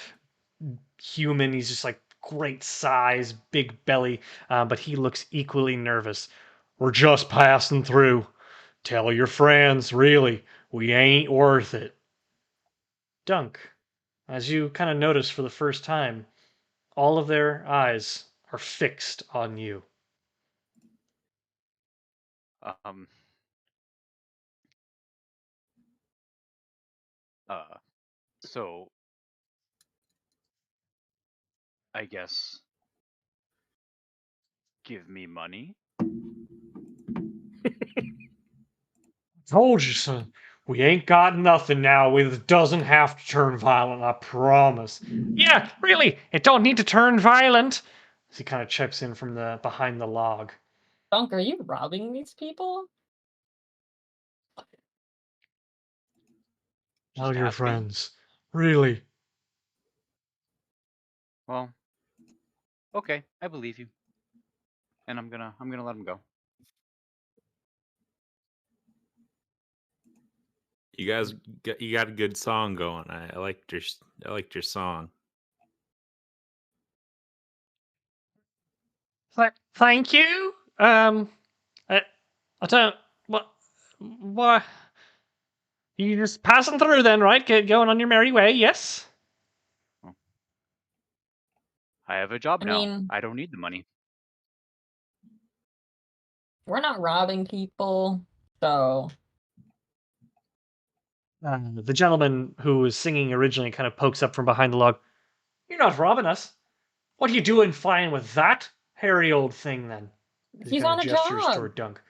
human. He's just like great size, big belly, but he looks equally nervous. We're just passing through. Tell your friends, really, we ain't worth it. Dunk, as you kind of notice for the first time, all of their eyes are fixed on you. um, so I guess give me money. Told you, son. We ain't got nothing now. It doesn't have to turn violent, I promise. Yeah, really, it don't need to turn violent. As he kind of chips in from the behind the log. Dunk, are you robbing these people? Tell your asking. friends. Really. Well, okay, I believe you, and I'm gonna let him go. You guys, you got a good song going. I liked your song. Thank you. I don't. What? You just passing through then, right? Going on your merry way, yes? I have a job I now. mean- I don't need the money. We're not robbing people, so The gentleman who was singing originally kind of pokes up from behind the log. You're not robbing us. What are you doing flying with that hairy old thing then? He he's kinda on a gestures job. toward Dunk.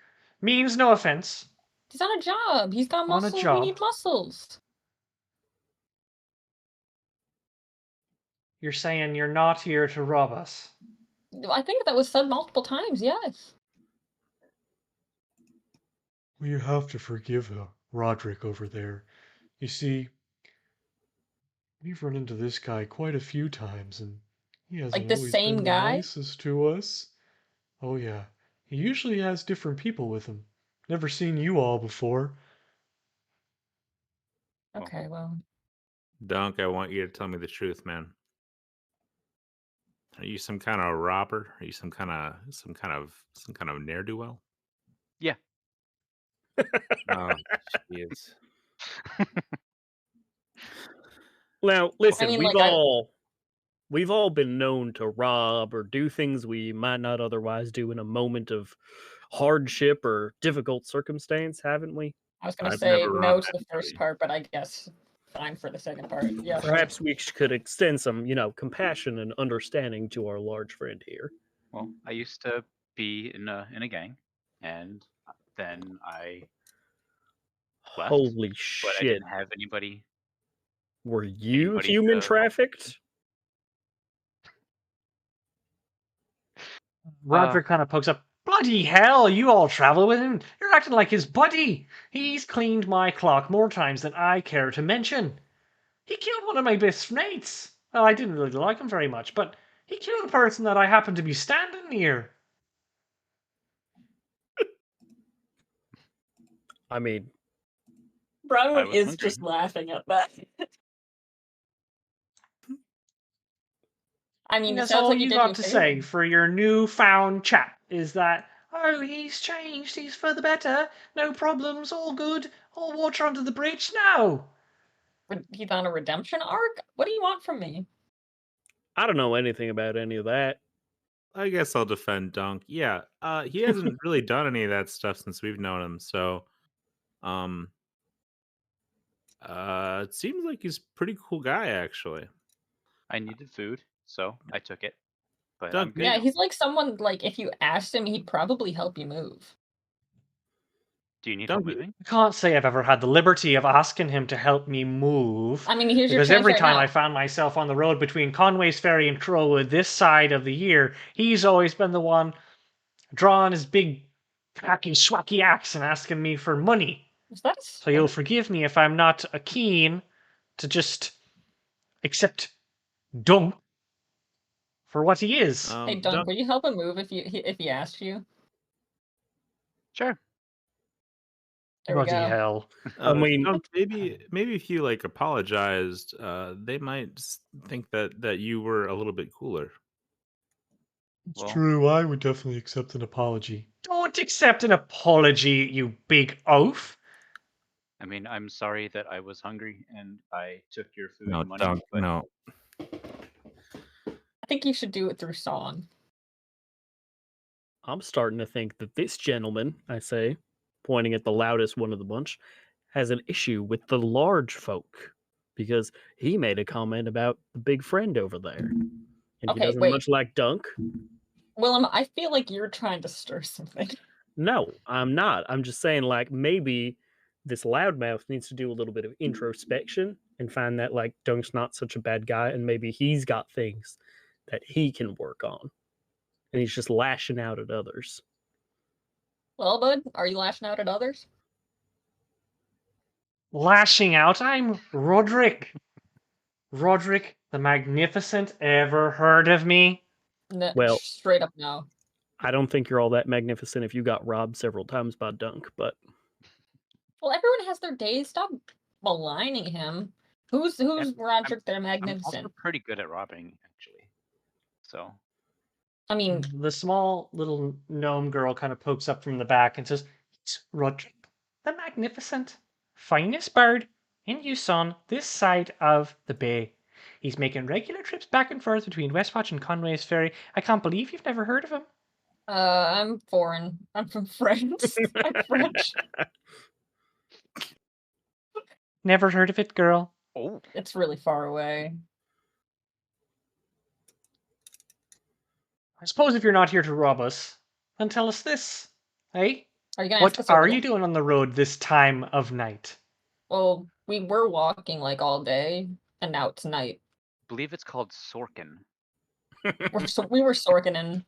Means no offense. He's on a job. He's got On a muscles. We job. need muscles. You're saying you're not here to rob us. I think that was said multiple times, yes. Well, you have to forgive Roderick over there. You see, we've run into this guy quite a few times, and he hasn't the always same been the guy? nicest to us. Oh yeah, he usually has different people with him. Never seen you all before. Okay, well. Dunk, I want you to tell me the truth, man. Are you some kind of robber? Are you some kind of ne'er do well? Yeah. Oh, jeez. Now, listen, mean, we've all been known to rob or do things we might not otherwise do in a moment of hardship or difficult circumstance, haven't we? I was gonna I've say never no robbed to the first anybody. part, but I guess fine for the second part. Yeah. Perhaps we could extend some, compassion and understanding to our large friend here. Well, I used to be in a gang, and then I left. Holy but I shit. didn't have anybody. Were you anybody human to- trafficked? Roderick kind of pokes up. Bloody hell, you all travel with him. You're acting like his buddy. He's cleaned my clock more times than I care to mention. He killed one of my best mates. Well, I didn't really like him very much, but he killed a person that I happened to be standing near. I mean, Branwenn was is hungry. just laughing at that. I mean, And it that's sounds all like you you did got you a to favor. say for your newfound chap is that, oh, he's changed, he's for the better, no problems, all good, all water under the bridge now. He's on a redemption arc? What do you want from me? I don't know anything about any of that. I guess I'll defend Dunk. Yeah, he hasn't really done any of that stuff since we've known him. So, it seems like he's a pretty cool guy, actually. I needed food, so I took it. But Dunk, I'm good Yeah, now. he's like someone, like, if you asked him, he'd probably help you move. Do you need Dunk, help moving? I can't say I've ever had the liberty of asking him to help me move. I mean, here's your Because chance every right time now. I found myself on the road between Conway's Ferry and Crowwood this side of the year, he's always been the one drawing his big hacky schwacky axe and asking me for money. Is that a So you'll sword? forgive me if I'm not keen to just accept Dunk for what he is. Hey, Dunk, Dunk, will you help him move if he asked you? Sure. There we Bloody go. hell. I mean, Dunk, maybe if you like apologized, they might think that you were a little bit cooler. It's Well- true, I would definitely accept an apology. Don't accept an apology, you big oaf. I mean, I'm sorry that I was hungry and I took your food No, and money. Dunk, but no. I think you should do it through song. I'm starting to think that this gentleman, I say, pointing at the loudest one of the bunch, has an issue with the large folk because he made a comment about the big friend over there. And he Okay, doesn't wait. much like Dunk. Willem, I feel like you're trying to stir something. No, I'm not. I'm just saying, like, maybe this loudmouth needs to do a little bit of introspection and find that, like, Dunk's not such a bad guy, and maybe he's got things that he can work on. And he's just lashing out at others. Well, bud, are you lashing out at others? Lashing out? I'm Roderick. Roderick the Magnificent. Ever heard of me? No, Well- straight up no. I don't think you're all that magnificent if you got robbed several times by Dunk, but Well, everyone has their days. Stop maligning him. Who's Roderick the I'm also Magnificent? pretty good at robbing, actually. So I mean, The small little gnome girl kind of pokes up from the back and says, "It's Roderick the Magnificent. Finest bird in use on this side of the bay. He's making regular trips back and forth between Westwatch and Conway's Ferry. I can't believe you've never heard of him." I'm foreign. I'm from France. I'm French. Never heard of it, girl. oh, It's really far away. I suppose if you're not here to rob us, then tell us this. Hey? Are you gonna ask What us are over you there? doing on the road this time of night? Well, we were walking like all day, and now it's night. I believe it's called Sorkin. We were sorking.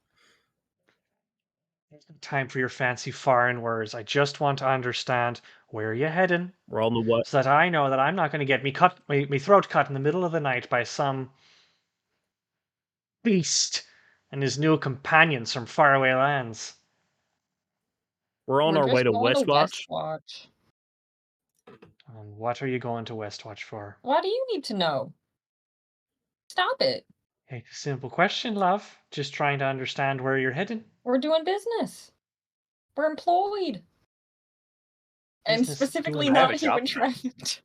Time for your fancy foreign words. I just want to understand where you're heading, we're on the what? so that I know that I'm not going to get me throat cut in the middle of the night by some beast and his new companions from faraway lands. We're on We're our way just to going Westwatch. Westwatch. And what are you going to Westwatch for? Why do you need to know? Stop it. Hey, simple question, love. Just trying to understand where you're heading. We're doing business. We're employed. And Business specifically doing- I have not a job human now. trained.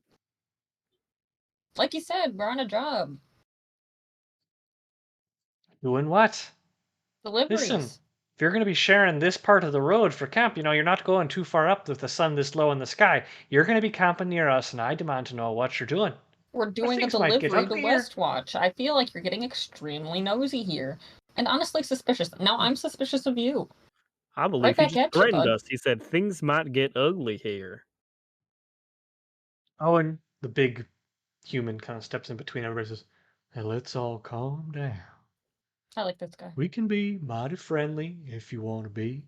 Like you said, we're on a job. Doing what? Deliveries. Listen, if you're going to be sharing this part of the road for camp, you're not going too far up with the sun this low in the sky. You're going to be camping near us, and I demand to know what you're doing. We're doing a things might get delivery to uglier. Westwatch. I feel like you're getting extremely nosy here. And honestly suspicious. Now I'm suspicious of you. I believe he back just at you, threatened bud. us. He said things might get ugly here. Owen, the big human, kind of steps in between everybody and says, "Hey, let's all calm down. I like this guy. We can be mighty friendly if you want to be.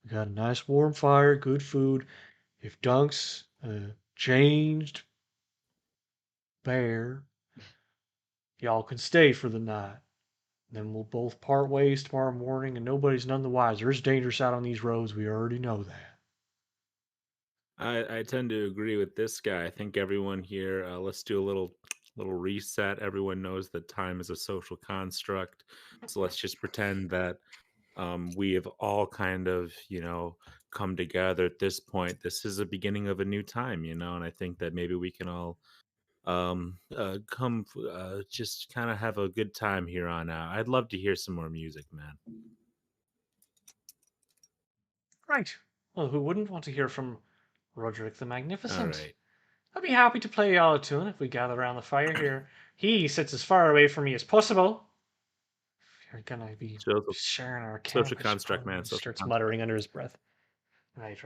We got a nice warm fire, good food. If Dunk's changed bear. Y'all can stay for the night. Then we'll both part ways tomorrow morning, and nobody's none the wiser. It's dangerous out on these roads. We already know that. I tend to agree with this guy. I think everyone here, let's do a little reset. Everyone knows that time is a social construct, so let's just pretend that we have all kind of come together at this point. This is the beginning of a new time, and I think that maybe we can all just kind of have a good time here on out. I'd love to hear some more music, man. Right. Well, who wouldn't want to hear from Roderick the All Magnificent? right. I'd be happy to play y'all a tune if we gather around the fire here. He sits as far away from me as possible. If you're gonna be Social, sharing our camp, social construct, man. he Social starts construct. muttering under his breath. Right.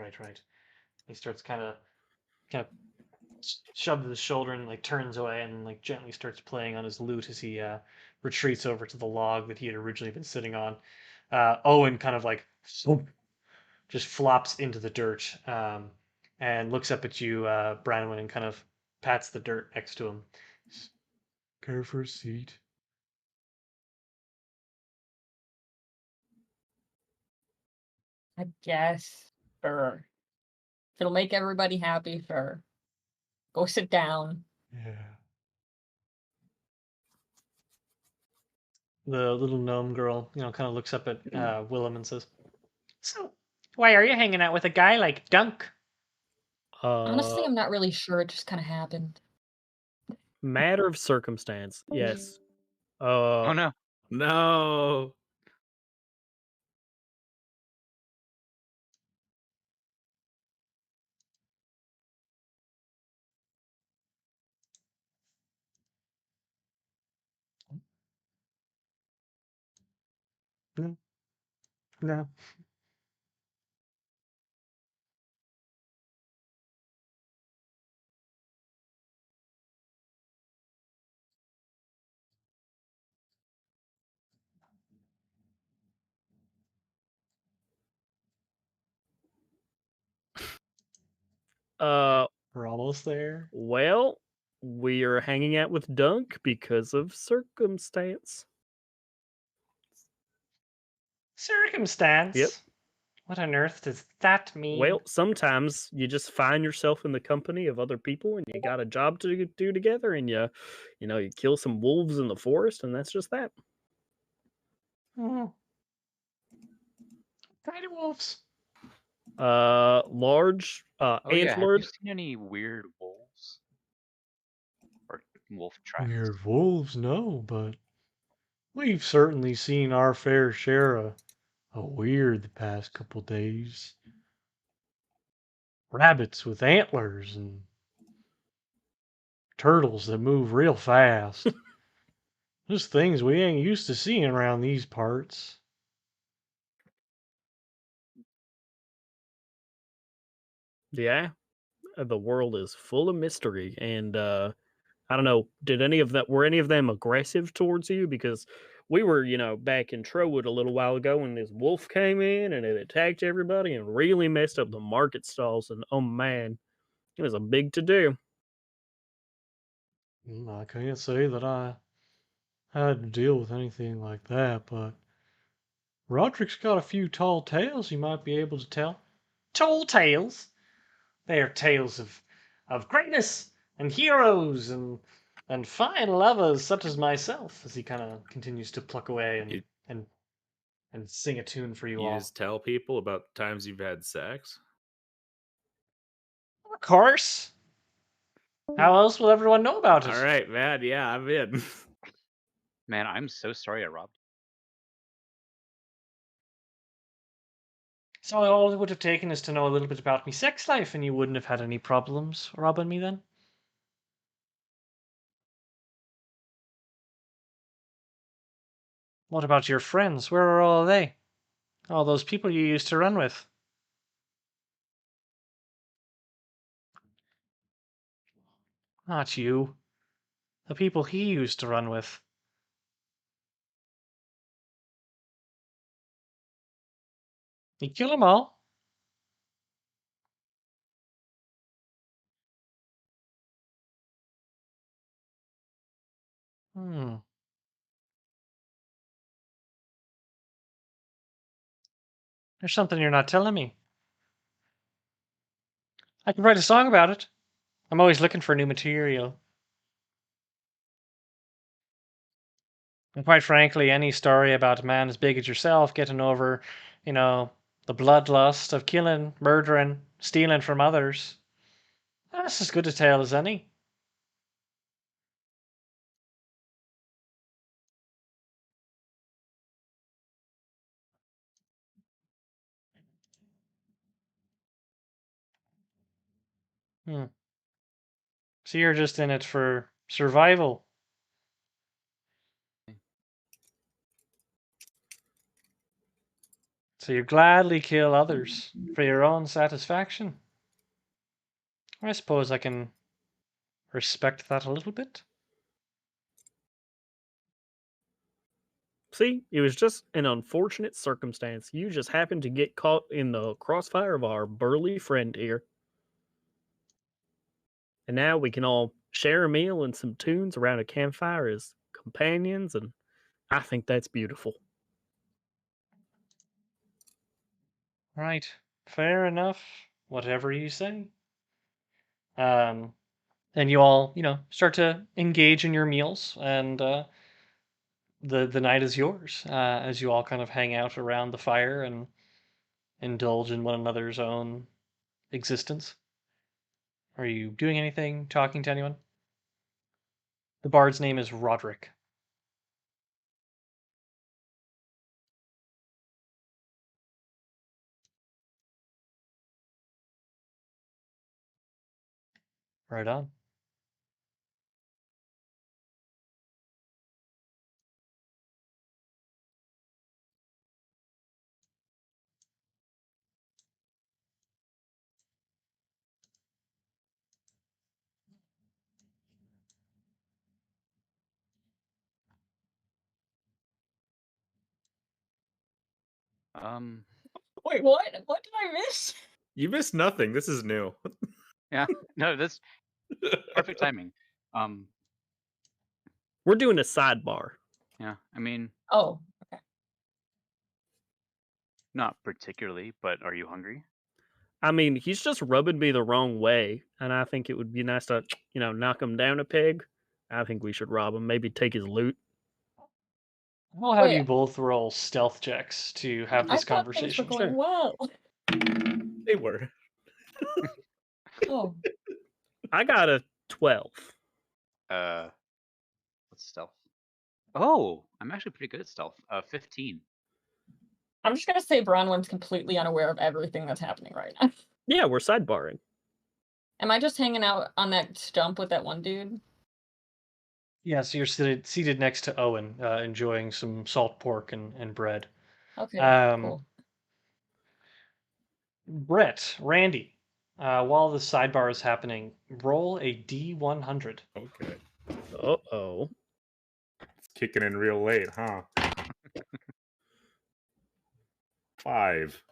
He starts kind of shoves his shoulder and like turns away and like gently starts playing on his lute as he retreats over to the log that he had originally been sitting on. Owen kind of like just flops into the dirt and looks up at you, Branwenn, and kind of pats the dirt next to him. Care for a seat? I guess. Sure. If it'll make everybody happy, sure. Go sit down. Yeah. The little gnome girl, kind of looks up at Willem and says, "So, why are you hanging out with a guy like Dunk?" Honestly, I'm not really sure. It just kind of happened. Matter of circumstance, yes. Oh no. No. No. No. We're almost there. Well, we are hanging out with Dunk because of circumstance. Circumstance? Yep. What on earth does that mean? Well, sometimes you just find yourself in the company of other people and you got a job to do together and you kill some wolves in the forest and that's just that. Kind of wolves. Large, Oh yeah. Have antlered. you seen any weird wolves or wolf tracks? Weird wolves, no, but we've certainly seen our fair share of weird the past couple days. Rabbits with antlers and turtles that move real fast. Just things we ain't used to seeing around these parts. Yeah, the world is full of mystery and I don't know, were any of them aggressive towards you? Because we were, back in Trowood a little while ago and this wolf came in and it attacked everybody and really messed up the market stalls and oh man, it was a big to do. I can't say that I had to deal with anything like that, but Roderick's got a few tall tales you might be able to tell. Tall tales? They are tales of greatness and heroes and fine lovers such as myself, as he kind of continues to pluck away You, and sing a tune for you you all. just tell people about times you've had sex? Of course. How else will everyone know about it? All right, man. Yeah, I'm in. Man, I'm so sorry I robbed. So all it would have taken is to know a little bit about me sex life, and you wouldn't have had any problems robbing me then? What about your friends? Where are all they? All those people you used to run with? Not you. The people he used to run with. You kill them all? Hmm. There's something you're not telling me. I can write a song about it. I'm always looking for new material. And quite frankly, any story about a man as big as yourself getting over, you know, the bloodlust of killing, murdering, stealing from others, that's as good a tale as any. Hmm. So you're just in it for survival. So you gladly kill others for your own satisfaction. I suppose I can respect that a little bit. See, it was just an unfortunate circumstance. You just happened to get caught in the crossfire of our burly friend here. And now we can all share a meal and some tunes around a campfire as companions, and I think that's beautiful. Right. Fair enough. Whatever you say. And you all, start to engage in your meals, and the night is yours as you all kind of hang out around the fire and indulge in one another's own existence. Are you doing anything? Talking to anyone? The bard's name is Roderick. Right on. Um, Wait, what? What did I miss? You missed nothing. This is new. yeah, no, that's perfect timing. Um, We're doing a sidebar. yeah, I mean, Oh, okay. not particularly, but are you hungry? I mean, he's just rubbing me the wrong way, and I think it would be nice to, knock him down a peg. I think we should rob him, maybe take his loot. I'll have Wait, you both roll stealth checks to have I this thought things were conversation. going Sure. well. They were. Oh, I got a 12. What's stealth? Oh, I'm actually pretty good at stealth. 15. I'm just gonna say Branwenn's completely unaware of everything that's happening right now. Yeah, we're sidebarring. Am I just hanging out on that stump with that one dude? Yeah, so you're seated next to Owen, enjoying some salt pork and bread. Okay, Um, cool. Brett, Randy, while the sidebar is happening, roll a D100. Okay. Uh-oh. It's kicking in real late, huh? 5.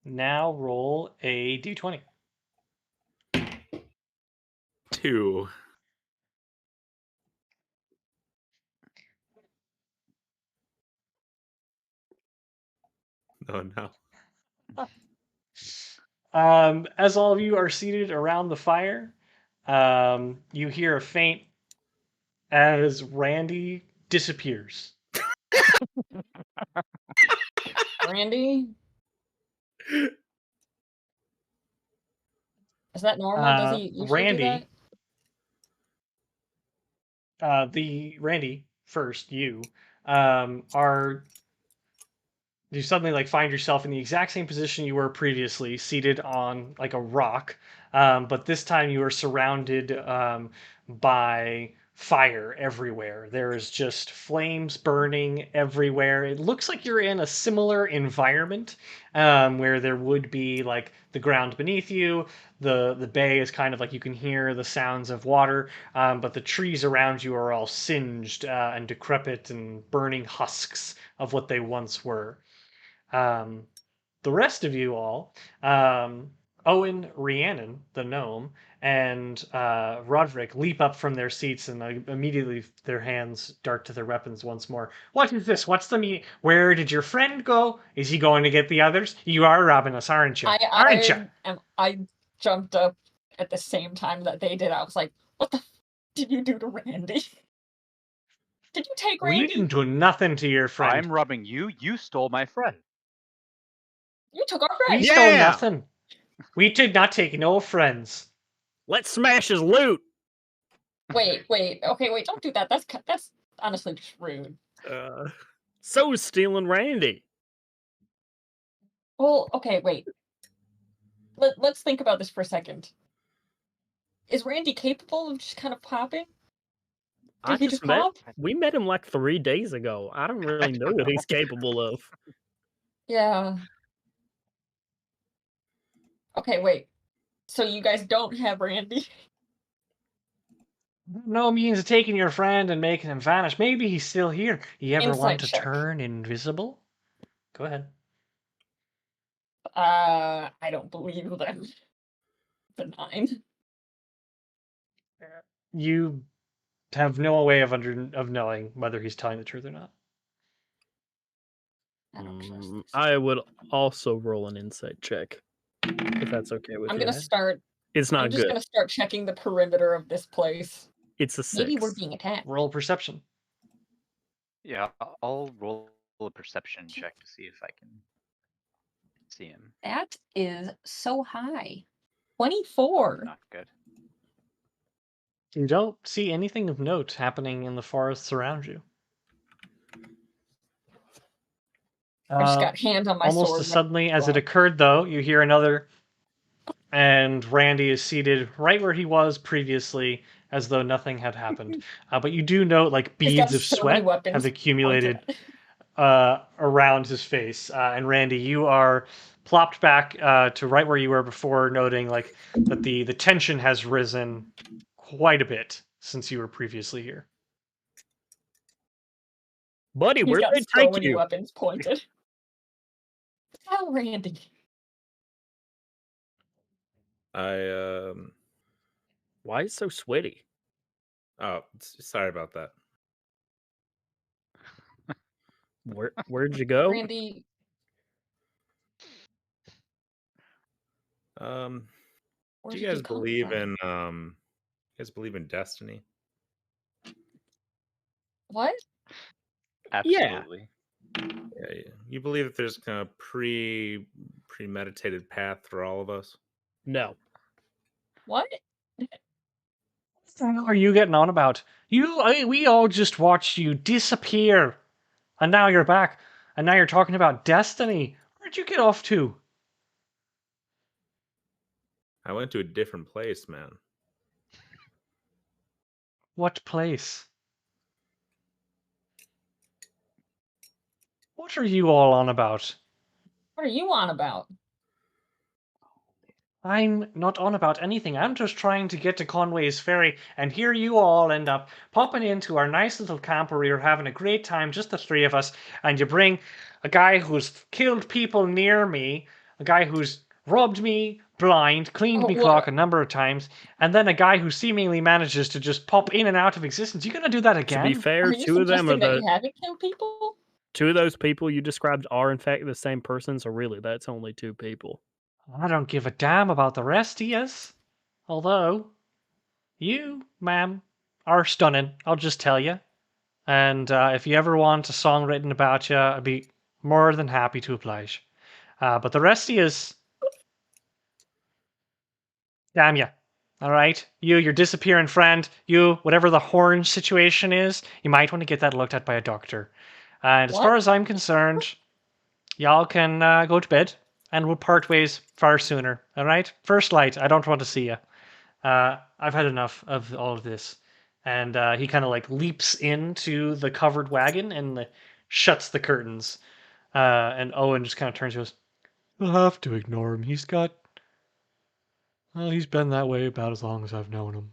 Now roll a D20. 2. Oh no. As all of you are seated around the fire, you hear a faint as Randy disappears. Randy? Is that normal? Does he usually do that? Randy, Randy first, are you suddenly like find yourself in the exact same position you were previously, seated on like a rock, but this time you are surrounded by fire everywhere. There is just flames burning everywhere. It looks like you're in a similar environment where there would be like the ground beneath you. The bay is kind of like you can hear the sounds of water, but the trees around you are all singed and decrepit and burning husks of what they once were. The rest of you all Owen, Rhiannon, the gnome, and Roderick leap up from their seats and immediately their hands dart to their weapons once more. What is this? What's the meaning? Where did your friend go? Is he going to get the others? You are robbing us, aren't you? Aren't you? I jumped up at the same time that they did. I was like, "What the did you do to Randy? Did you take We Randy? didn't do nothing to your friend. I'm robbing you. You stole my friend. You took our We friend." stole Yeah! nothing. We did not take no friends. Let's smash his loot. Wait, okay, wait, don't do that. That's honestly just rude. So is stealing Randy. Well, okay, wait. Let's think about this for a second. Is Randy capable of just kind of popping? Did he just pop? We met him like 3 days ago. I don't really know what he's capable of. Yeah. Okay, wait. So you guys don't have Randy? No means of taking your friend and making him vanish. Maybe he's still here. You ever want Insight to check. turn invisible? Go ahead. I don't believe them. The 9. You have no way of knowing whether he's telling the truth or not. I don't trust this. I would also roll an insight check, if that's okay with I'm you. gonna start. It's not I'm just good. gonna start checking the perimeter of this place. It's a 6. Maybe we're being attacked. Roll perception. Yeah, I'll roll a perception check to see if I can see him. That is so high. 24. Not good. You don't see anything of note happening in the forests around you. I just got hands on my almost sword. as suddenly as it occurred, though, you hear another, and Randy is seated right where he was previously, as though nothing had happened. But you do note, like, beads of so many sweat weapons have accumulated pointed around his face. And Randy, you are plopped back to right where you were before, noting like that the tension has risen quite a bit since you were previously here. Buddy, He's where'd got they so take many you? weapons pointed. Tell Randy. Why is so sweaty? Oh, sorry about that. Where'd you go? Randy. Do where you did guys come believe from? in you guys believe in destiny? What? Absolutely. Yeah, you believe that there's kind of premeditated path for all of us? No. What? What the hell are you getting on about? We all just watched you disappear, and now you're back, and now you're talking about destiny. Where'd you get off to? I went to a different place, man. What place? What are you all on about? What are you on about? I'm not on about anything. I'm just trying to get to Conway's Ferry, and here you all end up popping into our nice little camp where we were having a great time, just the 3 of us, and you bring a guy who's killed people near me, a guy who's robbed me blind, cleaned me clock a number of times, and then a guy who seemingly manages to just pop in and out of existence. You gonna do that again? To be fair, Are you 2 of them are suggesting that the you haven't killed people? 2 of those people you described are in fact the same person. So really, that's only 2 people. I don't give a damn about the rest of yous. Although, you, ma'am, are stunning, I'll just tell you. And if you ever want a song written about you, I'd be more than happy to oblige. But the rest of yous, damn you. All right? You, your disappearing friend, you, whatever the horn situation is, you might want to get that looked at by a doctor. And as far as I'm concerned, y'all can go to bed, and we'll part ways far sooner. All right? First light, I don't want to see you. I've had enough of all of this. And he kind of like leaps into the covered wagon and shuts the curtains. And Owen just kind of turns to us. We'll have to ignore him. He's been that way about as long as I've known him.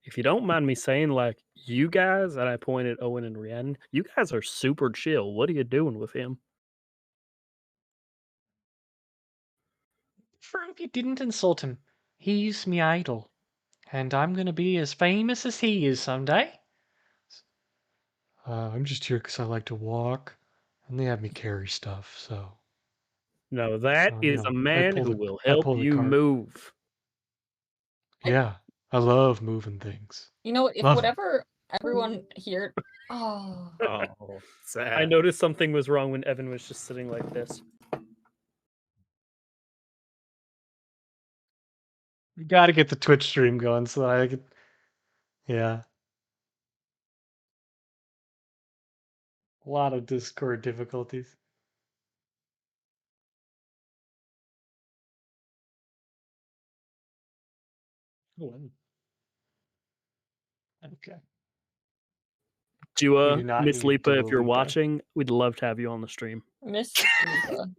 If you don't mind me saying, like, you guys, and I point at Owen and Rhiannon, you guys are super chill. What are you doing with him? prove you didn't insult him. He's me idol, and I'm gonna be as famous as he is someday. I'm just here because I like to walk, and they have me carry stuff, so... No, that So, is a man who will help pull the you cart. move. Yeah, I love moving things. You know, if Love 'em. whatever everyone here. Oh. Oh, sad. I noticed something was wrong when Evan was just sitting like this. We gotta get the Twitch stream going so that I could... Yeah. A lot of Discord difficulties. Okay. Dua, We do not Miss need Dua Lipa, if you're Lipa. watching, we'd love to have you on the stream. Miss Lipa.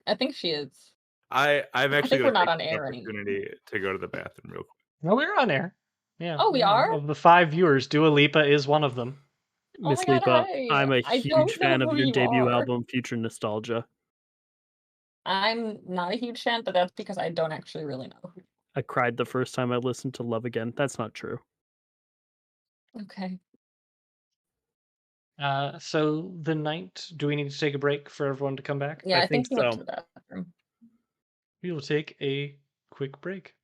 I think she is. I've actually think we're got not to on take air the opportunity to go to the bathroom real quick. No, we're on air. Yeah. Oh, we yeah. are? Of the 5 viewers, Dua Lipa is one of them. Oh Miss my God, Lipa, hi. I'm a I huge don't fan know of who your you debut are. album, Future Nostalgia. I'm not a huge fan, but that's because I don't actually really know. I cried the first time I listened to Love Again. That's not true. Okay. So the night, do we need to take a break for everyone to come back? Yeah, I I think think he went so. to the bathroom. We will take a quick break.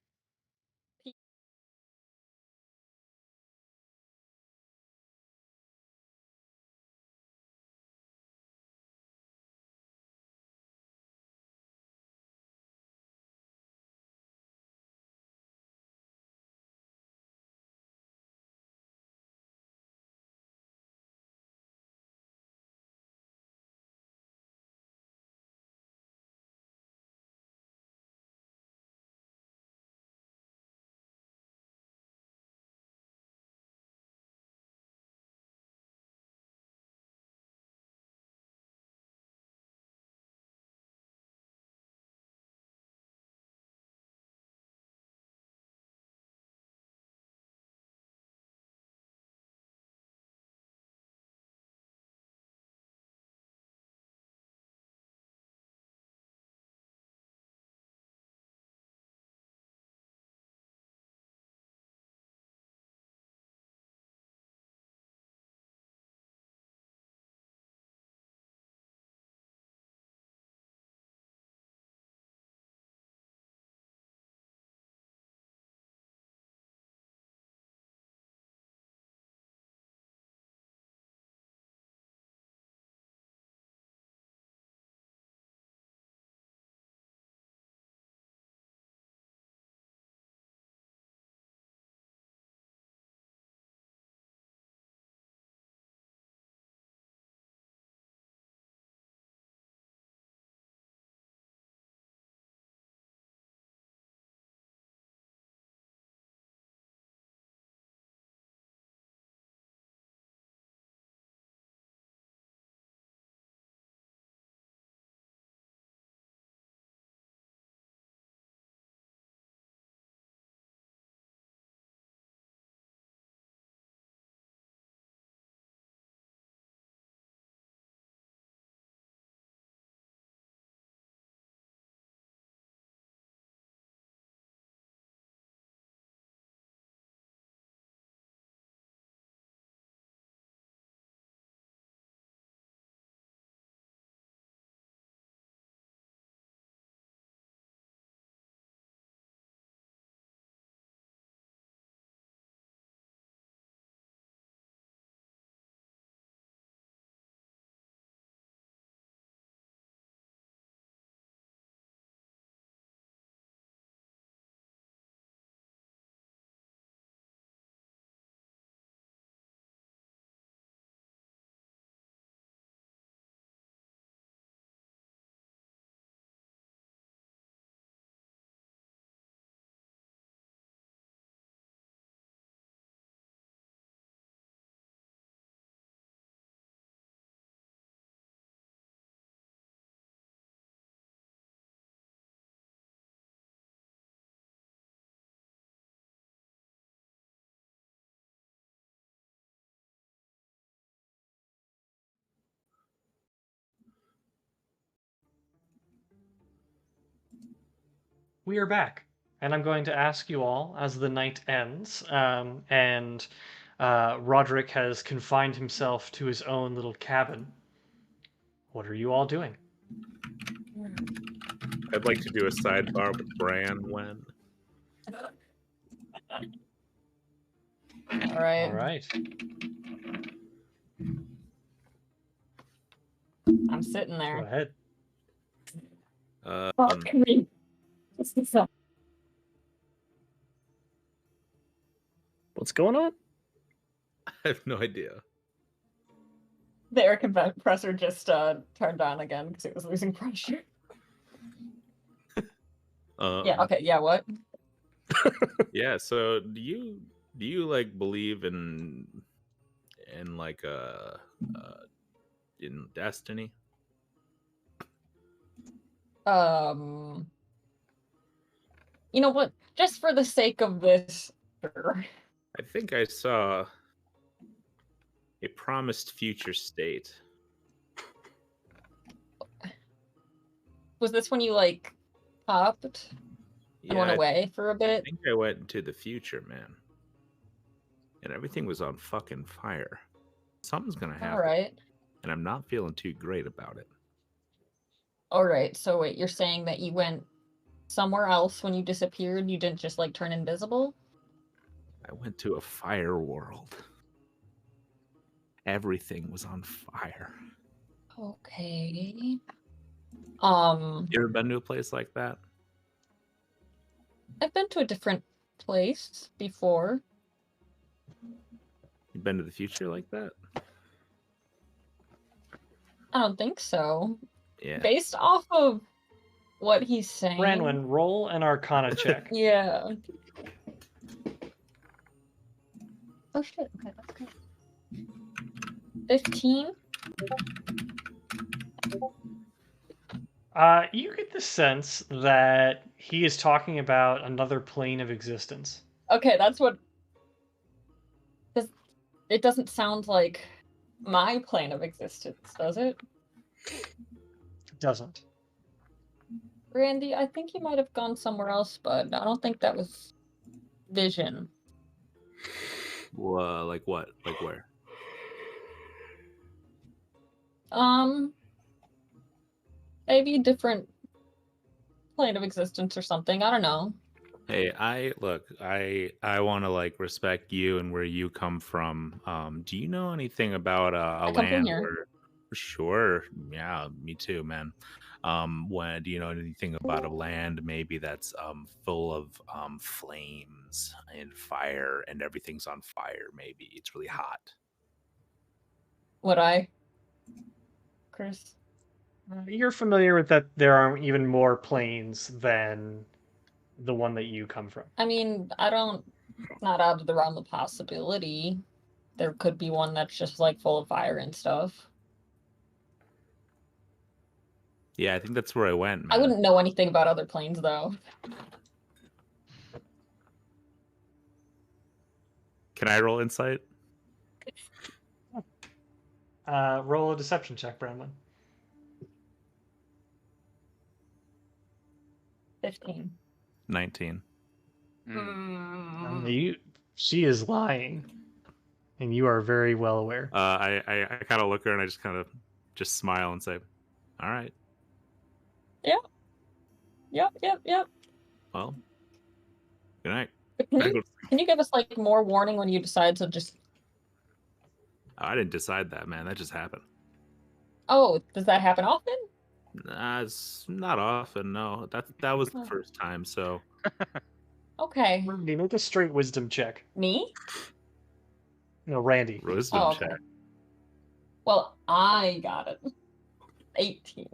we are back, and I'm going to ask you all as the night ends, and Roderick has confined himself to his own little cabin. What are you all doing? I'd like to do a sidebar with Branwenn. All right. All right. I'm sitting Go there. ahead. Fuck me. What's this up? What's going on? I have no idea. The air compressor just turned on again because it was losing pressure. Yeah. Okay. Yeah. What? Yeah. So do you like believe in like in destiny? You know what? Just for the sake of this, sure. I think I saw a promised future state. Was this when you like popped and went I away for a bit? think I went into the future, man. And everything was on fucking fire. Something's gonna happen. All right. And I'm not feeling too great about it. All right. So wait, you're saying that you went somewhere else when you disappeared? You didn't just like turn invisible? I went to a fire world. Everything was on fire. Okay. You ever been to a place like that? I've been to a different place before. You been to the future like that? I don't think so. Yeah. Based off of what he's saying. Branwenn, roll an Arcana check. Yeah. Oh shit. Okay, that's good. 15. You get the sense that he is talking about another plane of existence. Okay, that's what. It doesn't sound like my plane of existence, does it? It doesn't. Randy, I think you might have gone somewhere else, but I don't think that was vision. Like what? Like where? Maybe a different plane of existence or something. I don't know. Hey, I want to like respect you and where you come from. Do you know anything about a I come from land here. where? Sure, yeah, me too, man. When do you know anything about a land maybe that's full of flames and fire and everything's on fire? Maybe it's really hot. Would I? Chris? You're familiar with that there are even more planes than the one that you come from. I mean, not out of the realm of possibility. There could be one that's just like full of fire and stuff. Yeah, I think that's where I went, man. I wouldn't know anything about other planes though. Can I roll insight? Roll a deception check, Branwenn. 15. 19. She is lying, and you are very well aware. I kind of look at her and I just kind of just smile and say, "All right." Yep. Well, good night. Can you give us like more warning when you decide to just? I didn't decide that, man. That just happened. Oh, does that happen often? It's not often. No, that was the first time. So Okay. Randy, make a straight wisdom check. Me? No, Randy. wisdom Oh, okay. check. Well, I got it. 18.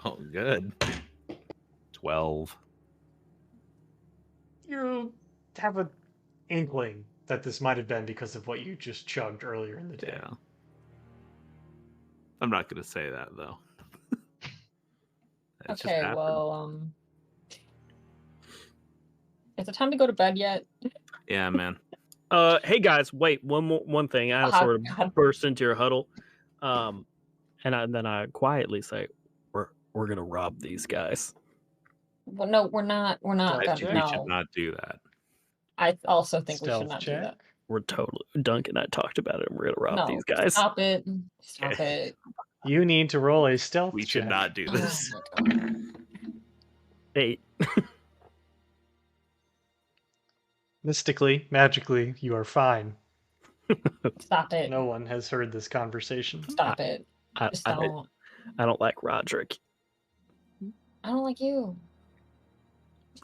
Oh, good. 12. You have an inkling that this might have been because of what you just chugged earlier in the day. Yeah. I'm not gonna say that though. That just Okay, happened. well, is it time to go to bed yet? Yeah, man. Hey guys, wait, one thing. I Oh, sort of God. burst into your huddle, and then I quietly say, "We're gonna rob these guys." Well, no, we're not. We're not. Stealth I Gonna, think check? we should no, not do that. I also think we should Stealth not do that. check. We're totally Duncan. I talked about it. And we're gonna rob No, these guys. stop it. Stop it. You need to roll a stealth We check. should not do Oh this. my god. 8. Mystically, magically, you are fine. Stop it. No one has heard this conversation. Stop it. I, Just I, don't. I don't like Roderick. I don't like you.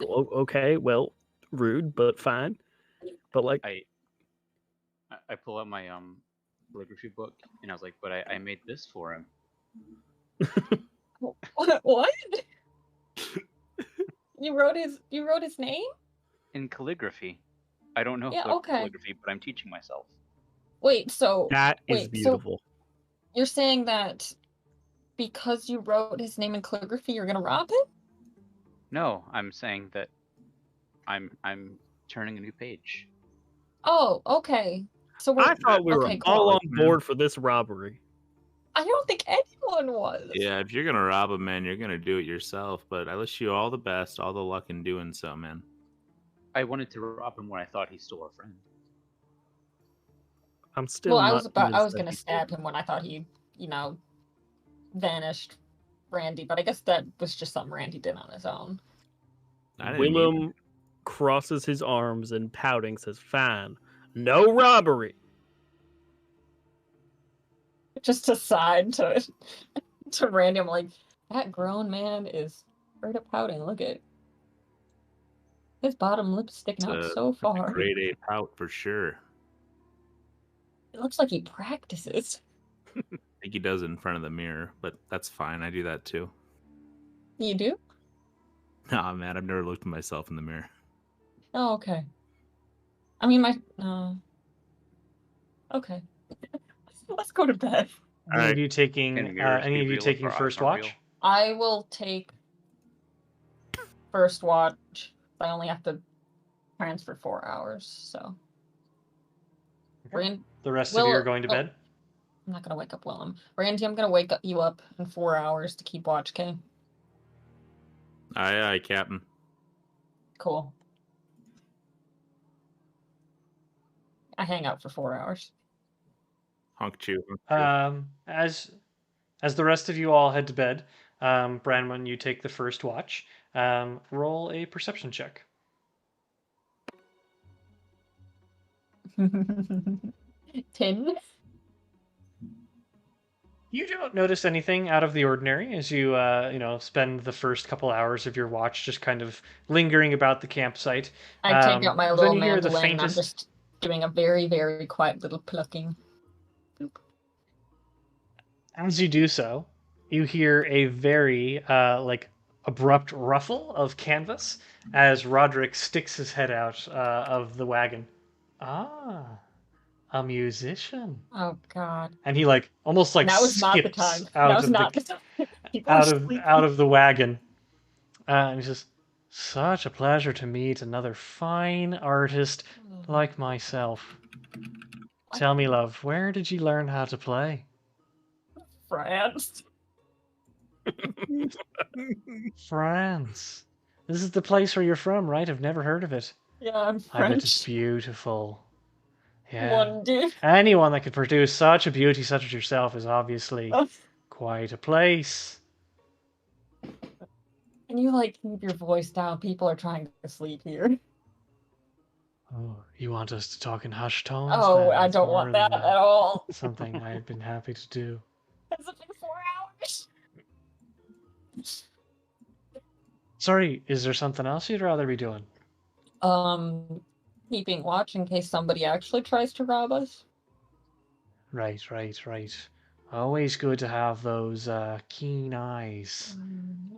Okay, well, rude, but fine. But like, I pull out my calligraphy book and I was like, but I made this for him. What? You wrote his name? In calligraphy. I don't know Yeah, okay. calligraphy, but I'm teaching myself. Wait, so that is wait, so- beautiful. you're saying that because you wrote his name in calligraphy, you're gonna rob him? No, I'm saying that I'm turning a new page. Oh, okay. So we're I thought we were okay, cool. all on man. board for this robbery. I don't think anyone was. Yeah, if you're gonna rob a man, you're gonna do it yourself. But I wish you all the best, all the luck in doing so, man. I wanted to rob him when I thought he stole a friend. I'm still. Well, I not was convinced that gonna he- stab him when I thought he, vanished Randy, but I guess that was just something Randy did on his own. I didn't mean Willem crosses his arms and pouting says, "Fine, no robbery." Just aside to Randy, I'm like, that grown man is straight up pouting. Look at his bottom lip's sticking out It's so a far. grade A pout for sure. It looks like he practices. I think he does it in front of the mirror, but that's fine. I do that too. You do? Nah, man, I've never looked at myself in the mirror. Oh, okay. I mean, okay. Let's go to bed. Any Alright. of you taking Can mirrors any be of you real taking or first not watch? real? I will take first watch. I only have to transfer 4 hours, so. The rest of you are Will- going to oh. bed. I'm not gonna wake up Willem. Randy, I'm gonna wake you up in 4 hours to keep watch, okay? Aye, aye, Captain. Cool. I hang out for 4 hours. Honk chew. As the rest of you all head to bed, Branwenn, you take the first watch. Roll a perception check. 10. You don't notice anything out of the ordinary as you spend the first couple hours of your watch just kind of lingering about the campsite. I take out my then little you hear the mandolin and I'm faintest- just doing a very, very quiet little plucking. As you do so, you hear a very abrupt ruffle of canvas as Roderick sticks his head out of the wagon. Ah, a musician. Oh god. And he almost That was not the skips time. out That was of not the the time. People are sleeping. out of the wagon. And he says, "Such a pleasure to meet another fine artist like myself. Tell me, love, where did you learn how to play?" France. France. This is the place where you're from, right? I've never heard of it. Yeah, I'm I bet it's French. beautiful. Yeah. One dude. Anyone that could produce such a beauty such as yourself is obviously Oh, quite a place. can you keep your voice down? People are trying to sleep here. Oh, you want us to talk in hushed tones? Oh, then? I It's don't more want that than at all. something I've been happy to do. Has it been 4 hours? Sorry, is there something else you'd rather be doing? Keeping watch in case somebody actually tries to rob us. Right. Always good to have those keen eyes.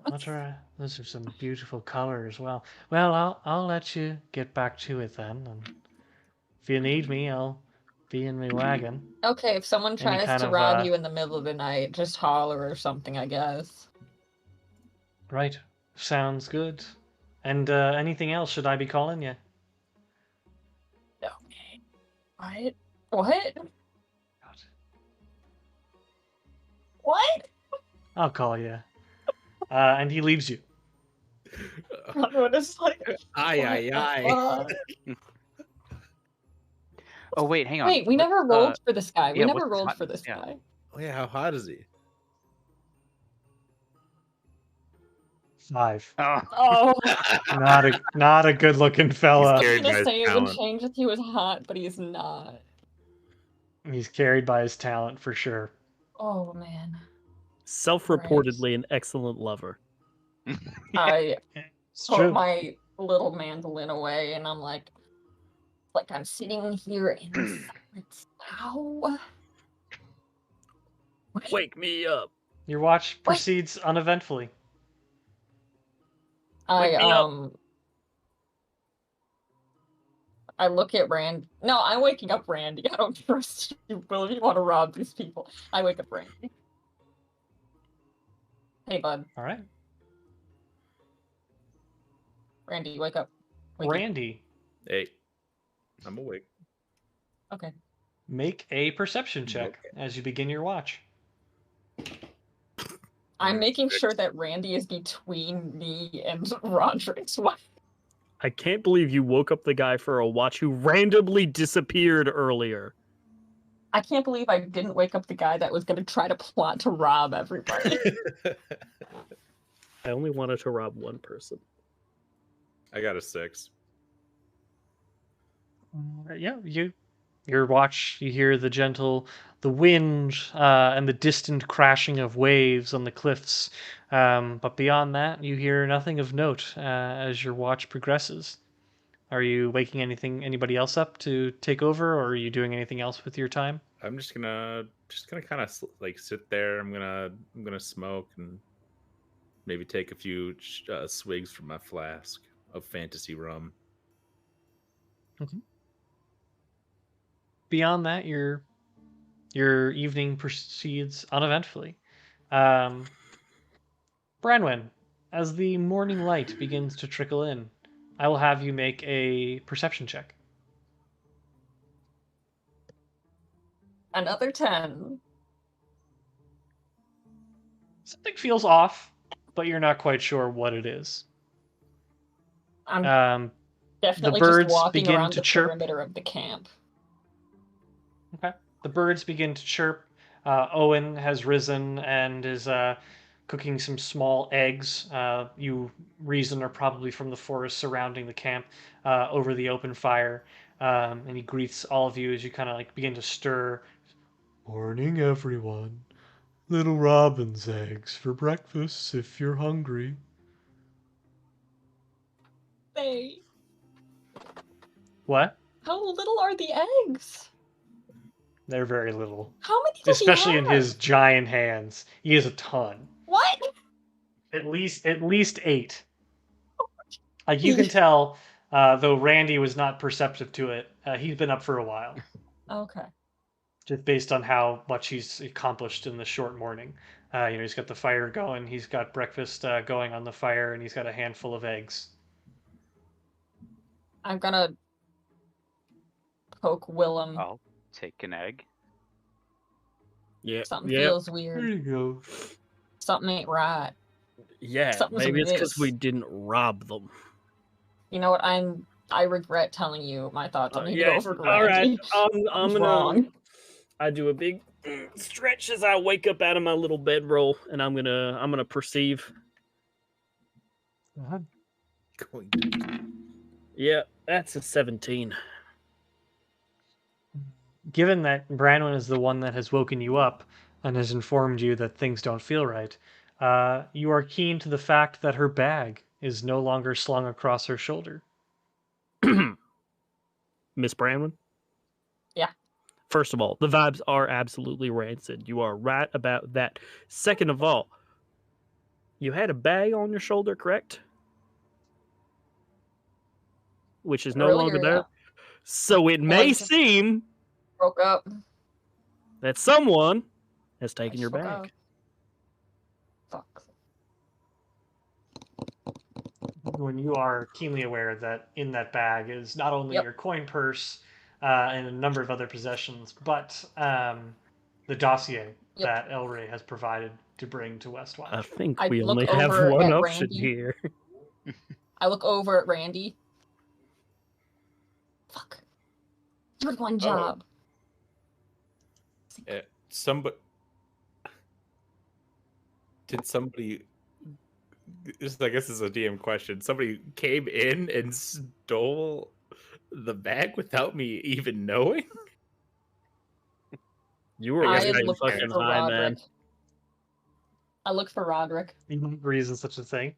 Those are some beautiful colors. Well, I'll let you get back to it then. And if you need me, I'll be in my wagon. Okay, if someone Any tries kind to of, rob you in the middle of the night, just holler or something, I guess. Right. Sounds good. And anything else? Should I be calling you? Okay. What? What? God. What? I'll call you. And he leaves you. Branwenn is like, Aye, what aye, the aye. fuck? Oh wait, hang on. Wait, we never rolled for this guy. We yeah, never what's his rolled for hotness? this Yeah. guy. Oh yeah, how hot is he? 5. Oh, Oh, Not a good looking He's fella. I was carried by gonna his say it would talent. change if he was hot, but he's not. He's carried by his talent for sure. Oh man, Self-reportedly an excellent lover. I It's put true. my little mandolin away, and I'm like I'm sitting here in silence now. Wake me up. Your watch proceeds uneventfully. Wake me up. I look at Rand. No, I'm waking up Randy. I don't trust you, Will, if you want to rob these people. I wake up Randy. Hey, bud. All right. Randy, wake up. Wake up. Randy, Hey, I'm awake. Okay. make a perception check as you begin your watch. I'm making 6. sure that Randy is between me and Roderick's wife. I can't believe you woke up the guy for a watch who randomly disappeared earlier. I can't believe I didn't wake up the guy that was going to try to plot to rob everybody. I only wanted to rob one person. I got a 6. Yeah, your watch. You hear the wind, and the distant crashing of waves on the cliffs. But beyond that, you hear nothing of note as your watch progresses. Are you waking anybody else up to take over, or are you doing anything else with your time? I'm just gonna kind of like sit there. I'm gonna smoke and maybe take a few swigs from my flask of fantasy rum. Beyond that, your evening proceeds uneventfully. Branwenn, as the morning light begins to trickle in, I will have you make a perception check. Another 10. Something feels off, but you're not quite sure what it is. I'm definitely birds just walking begin around to the chirp. perimeter of the camp. Okay. The birds begin to chirp. Owen has risen and is cooking some small eggs. You reason are probably from the forest surrounding the camp over the open fire. And he greets all of you as you kind of like begin to stir. Morning, everyone. Little robin's eggs for breakfast if you're hungry. Hey, What? how little are the eggs? They're very little. How many does Especially he in have? his giant hands. He has a ton. What? At least 8. Like you can tell, though Randy was not perceptive to it, he's been up for a while. Okay. Just based on how much he's accomplished in the short morning. He's got the fire going, he's got breakfast going on the fire, and he's got a handful of eggs. I'm gonna poke Willem. I'll take an egg. Yeah. Something Yeah. feels There weird. you go. Something ain't right. Yeah. Something's Maybe it's because we amiss. didn't rob them. You know what? I regret telling you my thoughts. I'm gonna Yeah. go over to All right. Randy. I'm I was gonna. wrong. I do a big stretch as I wake up out of my little bedroll, and I'm gonna perceive. Going to Yeah, that's a 17. Given that Branwenn is the one that has woken you up and has informed you that things don't feel right, you are keen to the fact that her bag is no longer slung across her shoulder. Miss Branwenn? Yeah. First of all, the vibes are absolutely rancid. You are right about that. Second of all, you had a bag on your shoulder, correct? Which is no longer Earlier, there. yeah. So it may just seem Broke up. that someone has taken I your forgot. bag. Fuck. When you are keenly aware that in that bag is not only Yep. your coin purse and a number of other possessions, but the dossier Yep. that Elraei has provided to bring to Westwatch. I think I we look only have over one at option Randy. here. I look over at Randy. Fuck. You had one job. Somebody did somebody. I guess this is a DM question. Somebody came in and stole the bag without me even knowing. You were I way looked fucking for high, Roderick. man. I looked for Roderick. Reason such a thing.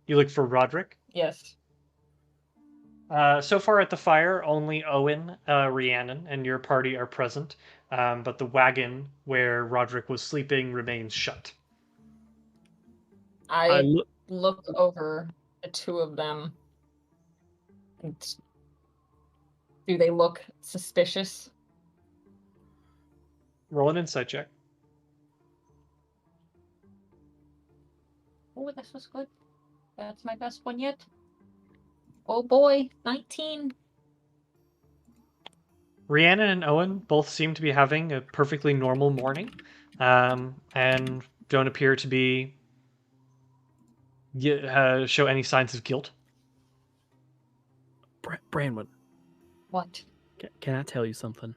You look for Roderick. Yes. So far at the fire, only Owen, Rhiannon, and your party are present, but the wagon where Roderick was sleeping remains shut. I look over the two of them. And do they look suspicious? Roll an insight check. Oh, this was good. That's my best one yet. Oh boy, 19. Rhiannon and Owen both seem to be having a perfectly normal morning, and don't appear to be show any signs of guilt. Branwenn, What? can I tell you something?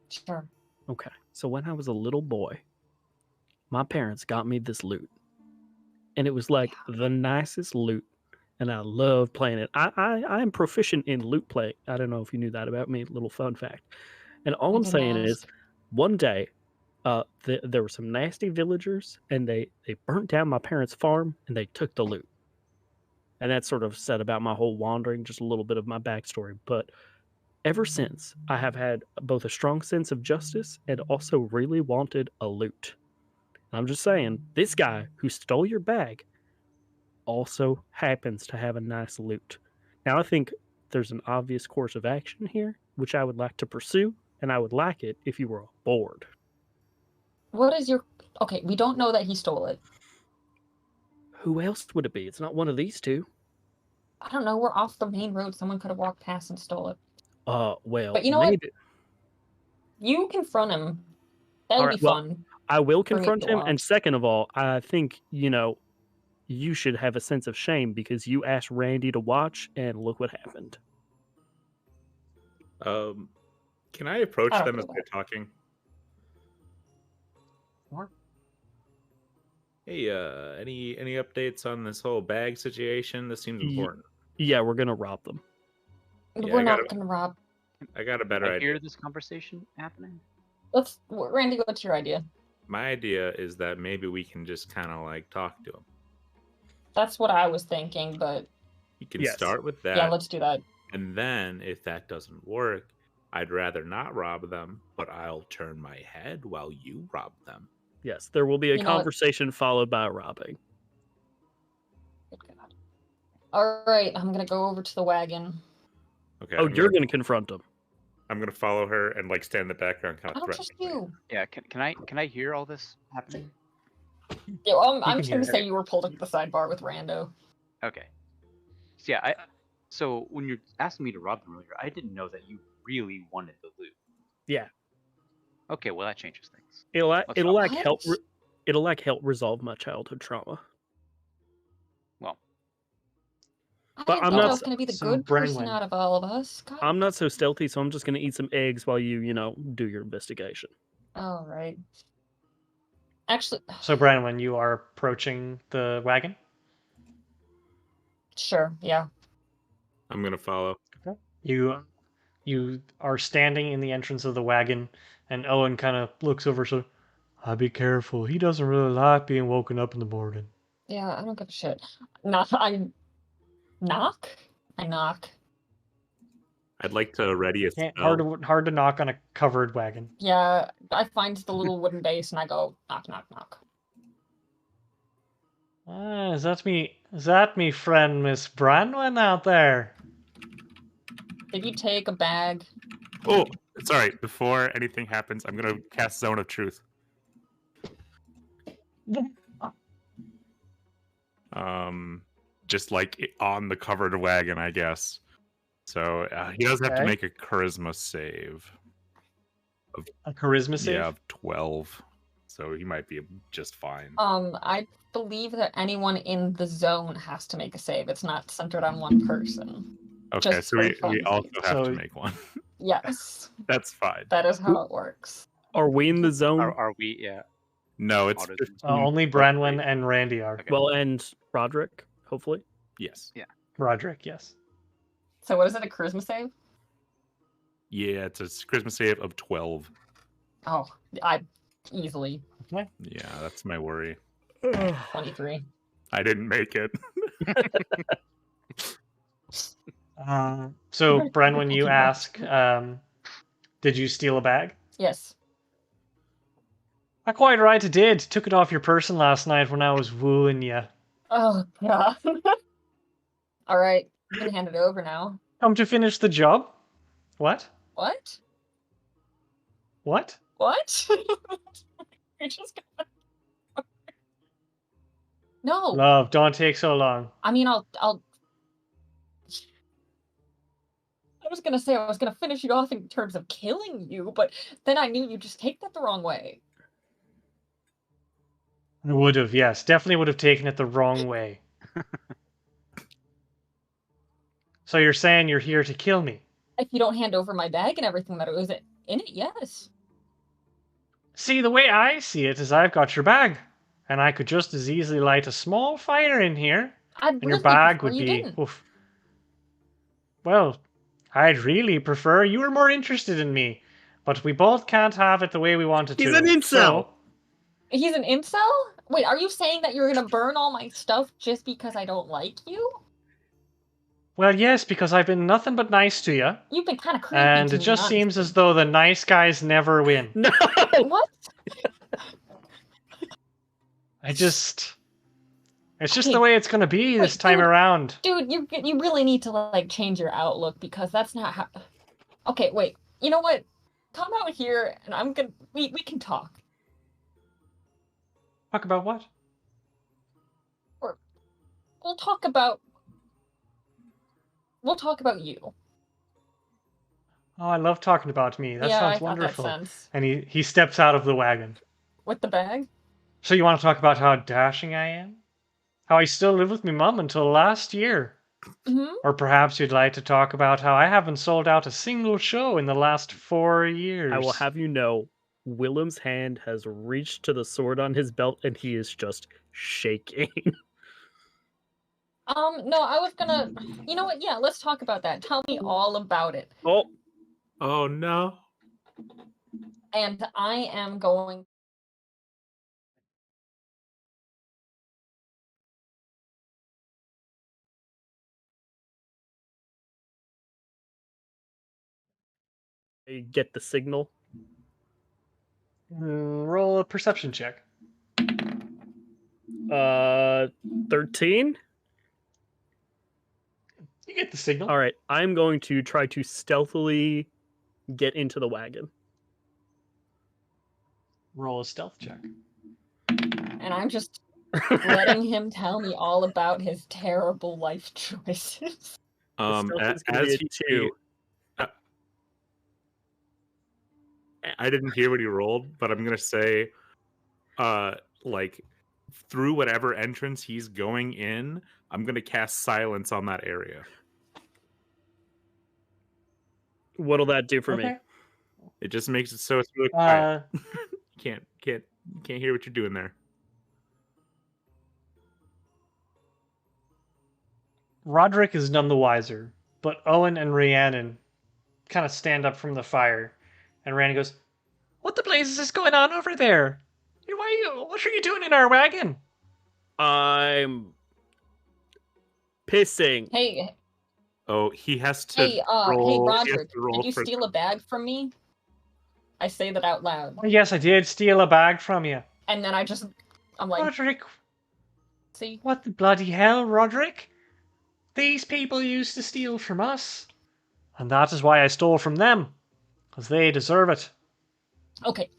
Sure. Okay, so when I was a little boy, my parents got me this lute, and it was like the nicest lute, and I love playing it. I am proficient in lute playing. I don't know if you knew that about me. Little fun fact. And all I'm saying is, one day, there were some nasty villagers, and they burnt down my parents' farm, and they took the lute. And that sort of said about my whole wandering, just a little bit of my backstory. But ever since, I have had both a strong sense of justice and also really wanted a lute. And I'm just saying, this guy who stole your bag also happens to have a nice lute. Now, I think there's an obvious course of action here, which I would like to pursue, and I would like it if you were on board. What is your... Okay, we don't know that he stole it. Who else would it be? It's not one of these two. I don't know, we're off the main road. Someone could have walked past and stole it. Well, but you know maybe... what? You confront him. That'll be fun. I will confront him, and second of all, I think, you should have a sense of shame because you asked Randy to watch, and look what happened. Can I approach them as they're talking? Sure. Hey, any updates on this whole bag situation? This seems important. Yeah, we're gonna rob them. Yeah, we're not gonna rob. I got a better idea. Hear this conversation happening? Randy, what's your idea? My idea is that maybe we can just kind of like talk to him. That's what I was thinking, but... You can start with that. Yeah, let's do that. And then, if that doesn't work, I'd rather not rob them, but I'll turn my head while you rob them. Yes, there will be a conversation followed by robbing. Good God. All right, I'm going to go over to the wagon. Okay. Oh, you're going to confront them. I'm going to follow her and like stand in the background kind of I don't trust you. Yeah, can I hear all this happening? Yeah, well, I'm just going to say you were pulled up the sidebar with Rando. Okay. So yeah, so when you're asking me to rob them earlier, I didn't know that you really wanted the loot. Yeah. Okay, well that changes things. It'll help resolve my childhood trauma. Well, but I'm not going to be the good person out of all of us. God. I'm not so stealthy, so I'm just going to eat some eggs while you do your investigation. All right. Actually, so Branwenn, you are approaching the wagon? Sure, yeah. I'm gonna follow. Okay. You are standing in the entrance of the wagon, and Owen kind of looks over, so I'll be careful. He doesn't really like being woken up in the morning. Yeah, I don't give a shit. I knock. I'd like to ready a spell. Hard to knock on a covered wagon. Yeah, I find the little wooden base and I go knock, knock, knock. Is that me friend Miss Branwenn out there? Did you take a bag? Oh, sorry. Before anything happens, I'm gonna cast Zone of Truth. Just like on the covered wagon, I guess. So he does have to make a charisma save. A charisma save? Yeah, of 12. so he might be just fine. I believe that anyone in the zone has to make a save. It's not centered on one person. Okay, just so for we also funsies. have to So- make one. Yes, That's fine. that is how it works. Are we in the zone? Are we? Yeah. No, it's Autism. 15. Only plus Branwenn 3. and Randy are. Okay. Well, and Roderick, hopefully. Yes. Roderick, yes. So what is it? A charisma save? Yeah, it's a charisma save of 12. Oh, I easily Okay. Yeah, that's my worry. 23. I didn't make it. So, Branwenn, Thank you you, ask, did you steal a bag? Yes. Quite right, I did. Took it off your person last night when I was wooing you. Oh god. All right, you can hand it over now. Come to finish the job? What? What? What? What? You're just gonna... No. Love, don't take so long. I mean, I'll. I was gonna say I was gonna finish you off in terms of killing you, but then I knew you'd just take that the wrong way. I would have, yes. Definitely would have taken it the wrong way. So you're saying you're here to kill me? If you don't hand over my bag and everything that was in it, yes. See, the way I see it is I've got your bag. And I could just as easily light a small fire in here. I'd And your really bag prefer would you be... didn't. Oof. Well, I'd really prefer you were more interested in me. But we both can't have it the way we want it to. He's an incel! So, He's an incel? Wait, are you saying that you're gonna burn all my stuff just because I don't like you? well, yes, because I've been nothing but nice to you. You've been kind of creepy. And to it me, just honestly. seems as though the nice guys never win. No! What? It's just Okay. the way it's going to be this Wait, time dude. around. Dude, you really need to like change your outlook because that's not how. Okay, wait. You know what? Come out here and I'm gonna. We can talk. Talk about what? We'll talk about. We'll talk about you. Oh, I love talking about me. That yeah, sounds I thought wonderful. that sense. And he steps out of the wagon. With the bag. So you want to talk about how dashing I am? How I still live with my mum until last year? Mm-hmm. Or perhaps you'd like to talk about how I haven't sold out a single show in the last 4 years. I will have you know, Willem's hand has reached to the sword on his belt and he is just shaking. No, I was gonna. You know what? Yeah, let's talk about that. Tell me all about it. Oh, Oh no. And I am going. you get the signal. Roll a perception check. 13? You get the signal. All right, I'm going to try to stealthily get into the wagon. Roll a stealth check. And I'm just letting him tell me all about his terrible life choices. The stealth is gonna be As a he 2. I didn't hear what he rolled, but I'm gonna say, like, through whatever entrance he's going in, I'm gonna cast silence on that area. What'll that do for me? Okay. It just makes it so it's really quiet. Uh, Can't hear what you're doing there. Roderick is none the wiser, but Owen and Rhiannon kind of stand up from the fire, and Rhiannon goes, "What the blazes is going on over there? What are you doing in our wagon?" I'm pissing. Hey, Oh, he has to hey, roll. hey, he has Roderick, to roll did you for- steal a bag from me? I say that out loud, Yes, I did steal a bag from you. and then I'm like, Roderick, see, what the bloody hell, Roderick? These people used to steal from us. And that is why I stole from them. Because they deserve it. okay,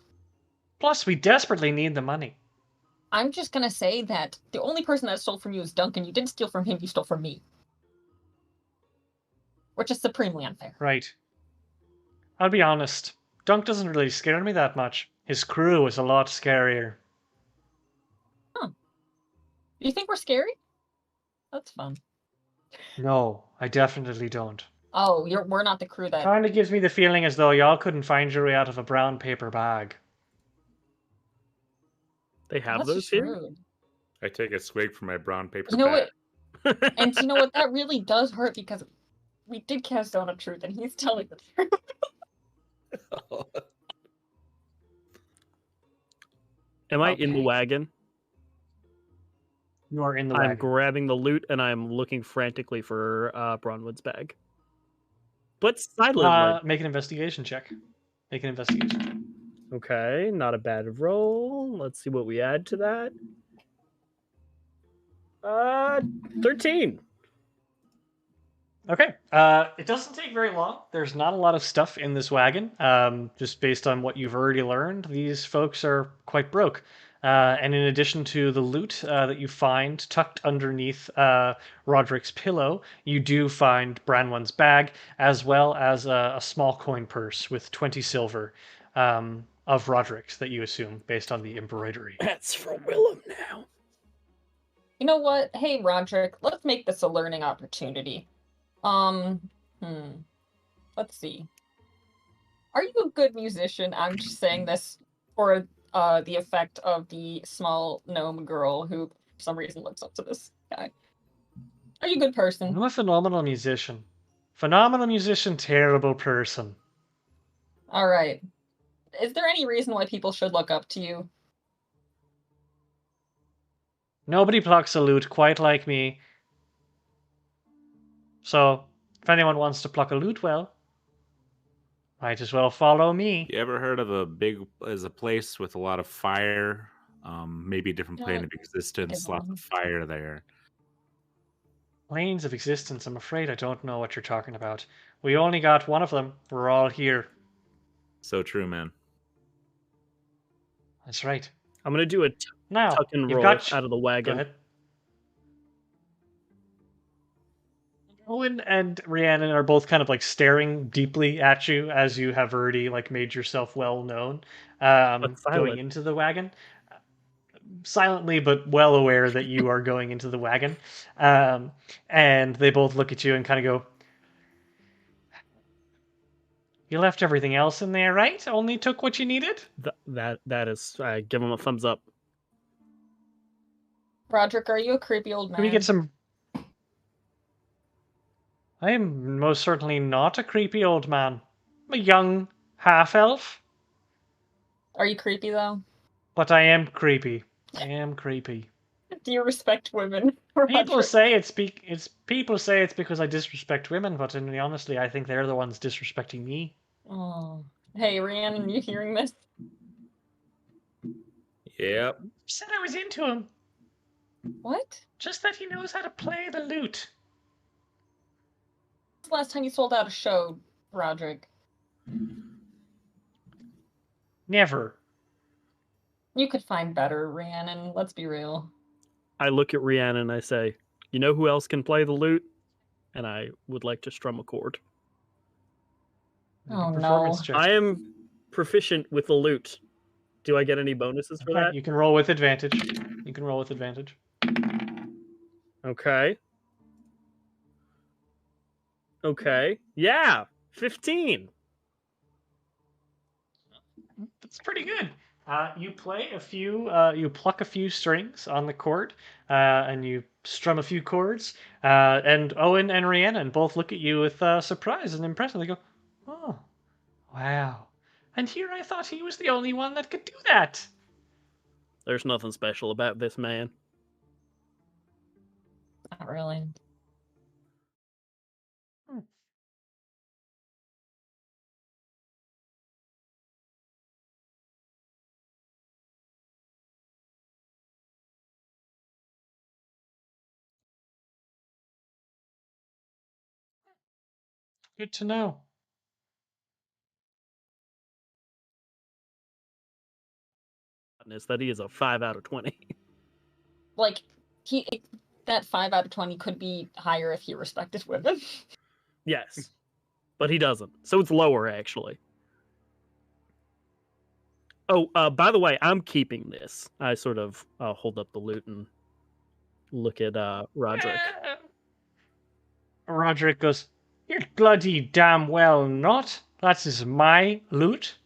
Plus, we desperately need the money. I'm just gonna say that the only person that stole from you is Duncan. You didn't steal from him, you stole from me. Which is supremely unfair. Right. I'll be honest. Dunk doesn't really scare me that much. His crew was a lot scarier. Do you think we're scary? That's fun. No, I definitely don't. Oh, we're not the crew that. Kind of gives me the feeling as though y'all couldn't find your way out of a brown paper bag. They have That's those just here. rude. I take a swig from my brown paper You know bag. what? And you know what? That really does hurt because we did cast Zone of Truth, and he's telling the truth. Am I in the Okay. wagon? You are in the I'm wagon. grabbing the loot and I'm looking frantically for Bronwood's bag. But silently. Make an investigation check. Make an investigation check. Okay, not a bad roll. Let's see what we add to that. 13. Okay. It doesn't take very long. There's not a lot of stuff in this wagon. Just based on what you've already learned, these folks are quite broke. And in addition to the loot that you find tucked underneath Roderick's pillow, you do find Branwenn's bag, as well as a small coin purse with 20 silver of Roderick's that you assume based on the embroidery. That's for Willem now. You know what? Hey, Roderick, let's make this a learning opportunity. Let's see. Are you a good musician? I'm just saying this for the effect of the small gnome girl who, for some reason, looks up to this guy. Are you a good person? I'm a phenomenal musician. Phenomenal musician, terrible person. All right. Is there any reason why people should look up to you? Nobody plucks a lute quite like me. So, if anyone wants to pluck a lute well, might as well follow me. You ever heard of a place with a lot of fire? Maybe a different plane of existence, lots of fire there. Planes of existence, I'm afraid I don't know what you're talking about. We only got one of them. We're all here. So true, man. That's right. I'm going to do a Now, tuck and you've roll got... out of the Go wagon. ahead. Owen and Rhiannon are both kind of like staring deeply at you as you have already like made yourself well known going silent. into the wagon. Silently, but well aware that you are going into the wagon. And they both look at you and kind of go, "You left everything else in there, right? Only took what you needed?" That is, I give him a thumbs up. Roderick, are you a creepy old man? Can we get some... I am most certainly not a creepy old man. I'm a young half-elf. Are you creepy, though? But I am creepy. I am creepy. Do you respect women? People say it's because I disrespect women, but honestly, I think they're the ones disrespecting me. Oh. Hey, Rhiannon, you hearing this? Yep. Said I was into him. What? Just that he knows how to play the lute. When's the last time you sold out a show, Roderick? Never. You could find better, Rhiannon. Let's be real. I look at Rhiannon and I say, "You know who else can play the lute?" And I would like to strum a chord. Oh, Performance no. check. I am proficient with the lute. Do I get any bonuses for that? You can roll with advantage. You can roll with advantage. Okay. Okay. Yeah. 15. That's pretty good. You play a few, you pluck a few strings on the chord, and you strum a few chords, and Owen and Rhiannon both look at you with surprise and impression. They go, "Oh, wow. And here I thought he was the only one that could do that." There's nothing special about this man. Not really. Good to know. Is that he is a 5 out of 20. Like, that 5 out of 20 could be higher if he respected women. Yes. But he doesn't. So it's lower, actually. Oh, by the way, I'm keeping this. I sort of hold up the loot and look at Roderick. Roderick goes, "You're bloody damn well not. That is my loot.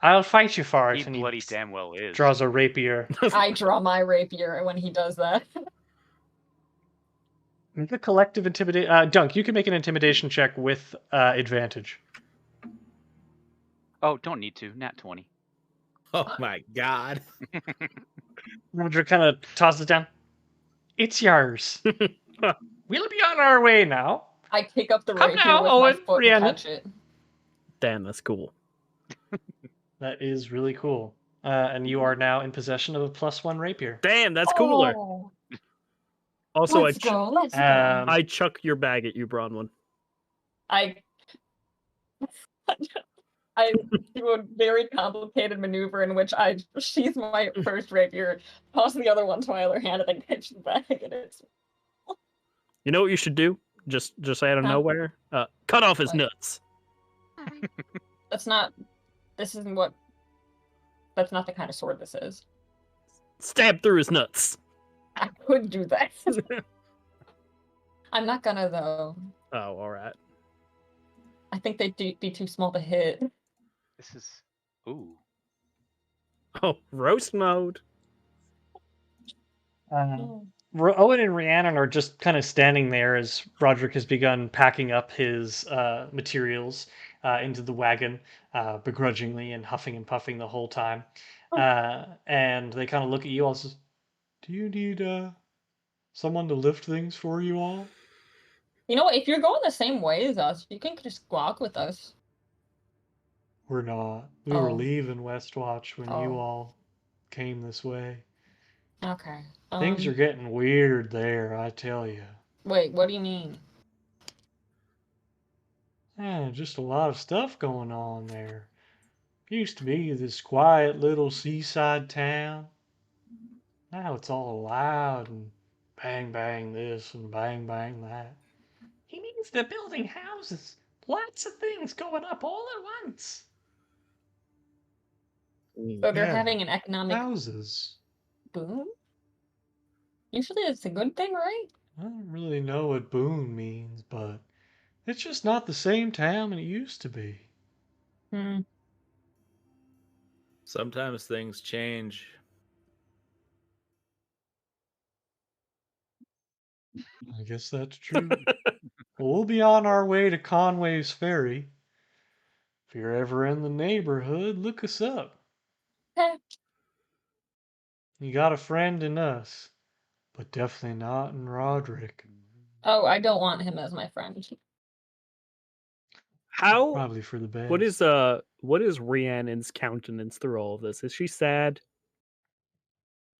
I'll fight you for it." He And bloody damn well is. draws a rapier. I draw my rapier when he does that. Make a collective intimidate. Dunk, you can make an intimidation check with advantage. Oh, don't need to. Nat 20. Oh my god. Roderick kind of tosses it down. It's yours. We'll be on our way now. I pick up the Come rapier now, with Owen, my foot Rhiannon. and touch it. Damn, that's cool. That is really cool. And you are now in possession of a +1 rapier. Damn, that's cooler. Oh, Also, let's go. Let's go. I chuck your bag at you, Branwenn. I do a very complicated maneuver in which I sheath my first rapier, toss the other one to my other hand, and then catch the bag, and it's You know what you should do? Just out of Huh? nowhere, cut off his What? nuts. that's not. This isn't what. That's not the kind of sword this is. Stab through his nuts. I could do that. I'm not gonna though. Oh, all right. I think they'd be too small to hit. This is. Ooh. Oh, roast mode. Owen and Rhiannon are just kind of standing there as Roderick has begun packing up his materials into the wagon, begrudgingly and huffing and puffing the whole time. And they kind of look at you all and says, "Do you need someone to lift things for you all?" You know what? If you're going the same way as us, you can just walk with us. We're not. We were Oh. leaving Westwatch when you Oh. all came this way. Okay. Things are getting weird there, I tell you. Wait, what do you mean? Just a lot of stuff going on there. Used to be this quiet little seaside town. Now it's all loud and bang bang this and bang bang that. He means they're building houses. Lots of things going up all at once. So they're Yeah. having an economic Houses. boom? Usually it's a good thing, right? I don't really know what boom means, but it's just not the same town it used to be. Sometimes things change. I guess that's true. Well, we'll be on our way to Conway's Ferry. If you're ever in the neighborhood, look us up. Heh. You got a friend in us, but definitely not in Roderick. Oh, I don't want him as my friend. How? Probably for the best. What is Rhiannon's countenance through all of this? Is she sad?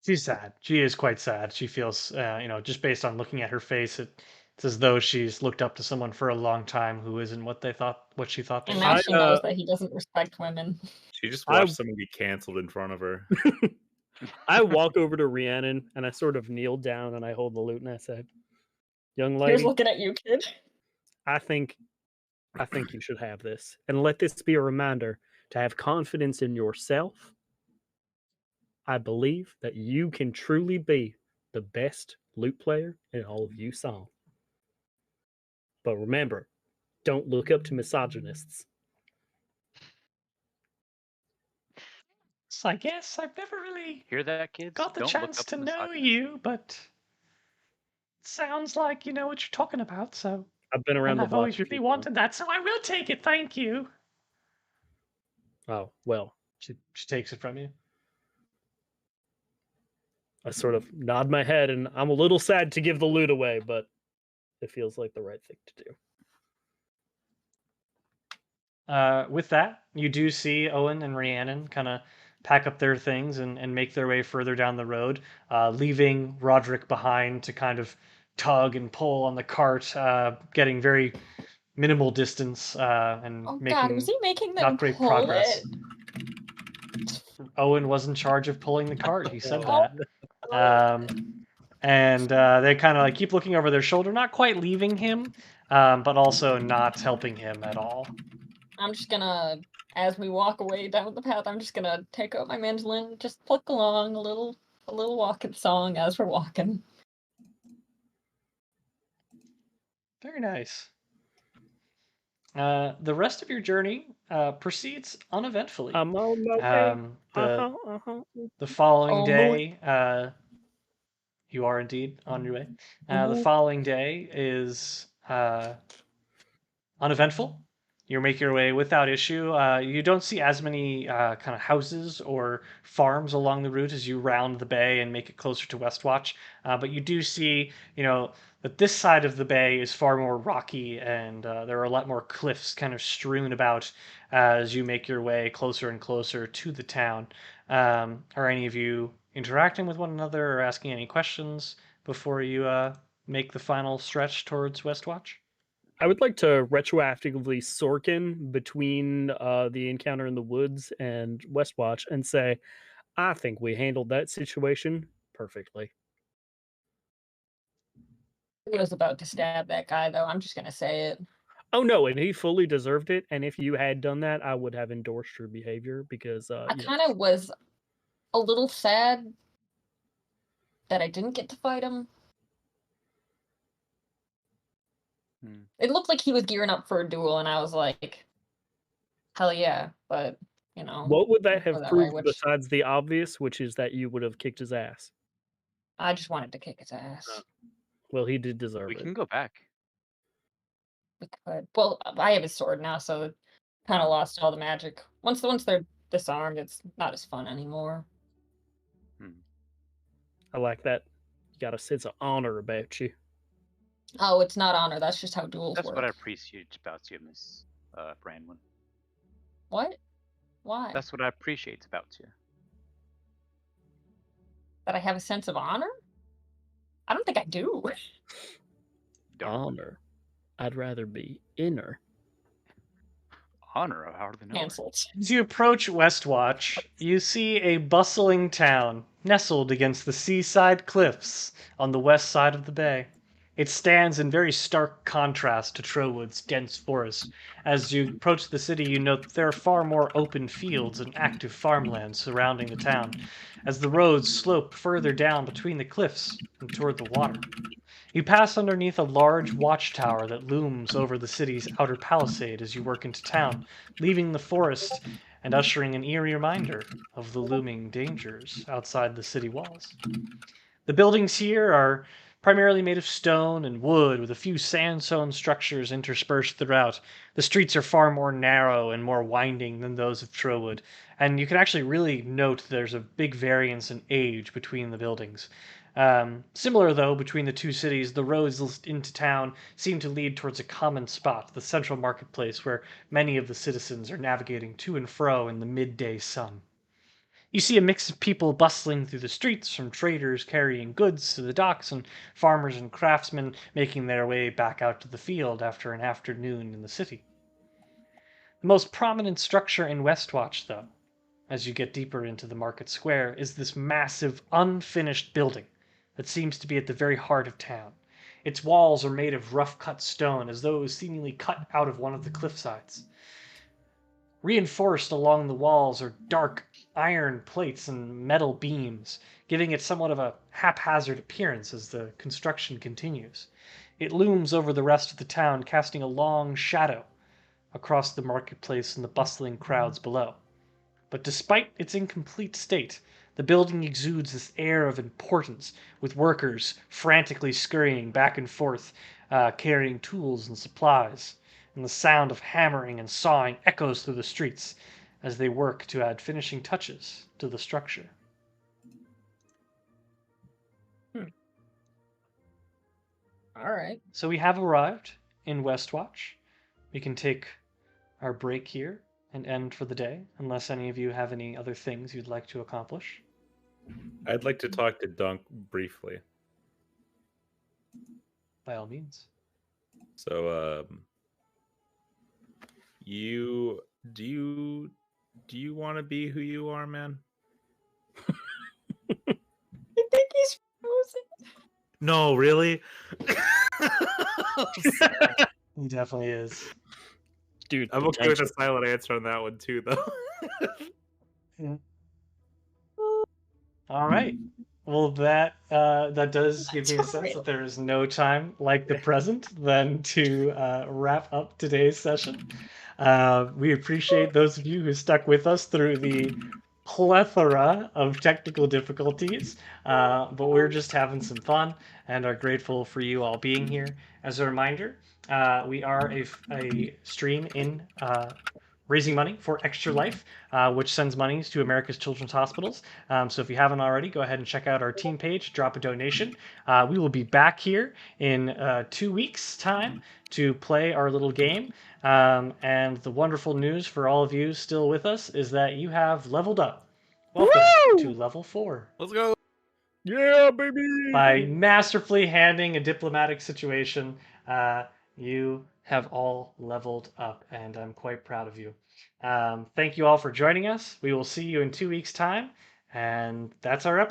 She's sad. She is quite sad. She feels, just based on looking at her face, it's as though she's looked up to someone for a long time who isn't what she thought they And were. now she knows that he doesn't respect women. She just watched someone get canceled in front of her. I walk over to Rhiannon and I sort of kneel down and I hold the loot and I say, "Young Here's lady, looking at you, kid. I think you should have this, and let this be a reminder to have confidence in yourself. I believe that you can truly be the best lute player in all of USong. But remember, don't look up to misogynists." So I guess I've never really Hear that, kids? got the Don't look chance up to the know misogynist. you, but it sounds like you know what you're talking about, so I've been around and the I've block. always really wanted that, so I will take it, thank you. Oh, well. She takes it from you. I sort of nod my head, and I'm a little sad to give the loot away, but it feels like the right thing to do. With that, you do see Owen and Rhiannon kind of pack up their things and make their way further down the road, leaving Roderick behind to kind of tug and pull on the cart, getting very minimal distance and Oh making God, was he making them not great pull progress. it? Owen was in charge of pulling the cart. He said Oh. that. And they kind of like keep looking over their shoulder, not quite leaving him, but also not helping him at all. I'm just gonna as we walk away down the path, I'm just gonna take out my mandolin, just pluck along a little walking song as we're walking. Very nice. The rest of your journey proceeds uneventfully. I'm on my way. The following Oh, day, you are indeed on your way. The following day is uneventful. You make your way without issue. You don't see as many kind of houses or farms along the route as you round the bay and make it closer to Westwatch. But you do see, that this side of the bay is far more rocky, and there are a lot more cliffs kind of strewn about as you make your way closer and closer to the town. Are any of you interacting with one another or asking any questions before you make the final stretch towards Westwatch? I would like to retroactively Sorkin between the encounter in the woods and Westwatch and say, I think we handled that situation perfectly. I was about to stab that guy, though. I'm just gonna say it. Oh no, and he fully deserved it. And if you had done that, I would have endorsed your behavior because I kind of was a little sad that I didn't get to fight him. It looked like he was gearing up for a duel, and I was like, hell yeah, but, what would that have that proved way, besides the obvious, which is that you would have kicked his ass? I just wanted to kick his ass. Well, he did deserve We it. can go back. We could. Well, I have his sword now, so it kind of lost all the magic. Once they're disarmed, it's not as fun anymore. I like that. You got a sense of honor about you. Oh, it's not honor. That's just how duels work. That's what I appreciate about you, Miss Branwenn. What? Why? That's what I appreciate about you. That I have a sense of honor? I don't think I do. Honor. I'd rather be inner. Honor, how do they know? Cancelled. As you approach Westwatch, you see a bustling town nestled against the seaside cliffs on the west side of the bay. It stands in very stark contrast to Trowood's dense forest. As you approach the city, you note that there are far more open fields and active farmlands surrounding the town, as the roads slope further down between the cliffs and toward the water. You pass underneath a large watchtower that looms over the city's outer palisade as you work into town, leaving the forest and ushering an eerie reminder of the looming dangers outside the city walls. The buildings here are primarily made of stone and wood, with a few sandstone structures interspersed throughout. The streets are far more narrow and more winding than those of Trowood, and you can actually really note there's a big variance in age between the buildings. Similar, though, between the two cities, the roads into town seem to lead towards a common spot, the central marketplace, where many of the citizens are navigating to and fro in the midday sun. You see a mix of people bustling through the streets, from traders carrying goods to the docks, and farmers and craftsmen making their way back out to the field after an afternoon in the city. The most prominent structure in Westwatch, though, as you get deeper into the market square, is this massive, unfinished building that seems to be at the very heart of town. Its walls are made of rough-cut stone, as though it was seemingly cut out of one of the cliff sides. Reinforced along the walls are dark iron plates and metal beams, giving it somewhat of a haphazard appearance as the construction continues. It looms over the rest of the town, casting a long shadow across the marketplace and the bustling crowds below. But despite its incomplete state, the building exudes this air of importance, with workers frantically scurrying back and forth, carrying tools and supplies, and the sound of hammering and sawing echoes through the streets as they work to add finishing touches to the structure. All right. So we have arrived in Westwatch. We can take our break here and end for the day, unless any of you have any other things you'd like to accomplish. I'd like to talk to Dunk briefly. By all means. So, do you want to be who you are, man? I think he's frozen. No, really? He definitely is. Dude, I'm okay with a potential. silent answer on that one too, though. All right. Well, that does give me a That's sense right. that there is no time like the present then to wrap up today's session. We appreciate those of you who stuck with us through the plethora of technical difficulties, but we're just having some fun and are grateful for you all being here. As a reminder, we are a stream in raising money for Extra Life, which sends monies to America's Children's Hospitals. So if you haven't already, go ahead and check out our team page, drop a donation. We will be back here in 2 weeks' time to play our little game. And the wonderful news for all of you still with us is that you have leveled up. Welcome to level 4. Let's go. Yeah, baby. By masterfully handling a diplomatic situation, you have all leveled up, and I'm quite proud of you. Thank you all for joining us. We will see you in 2 weeks' time, and that's our episode.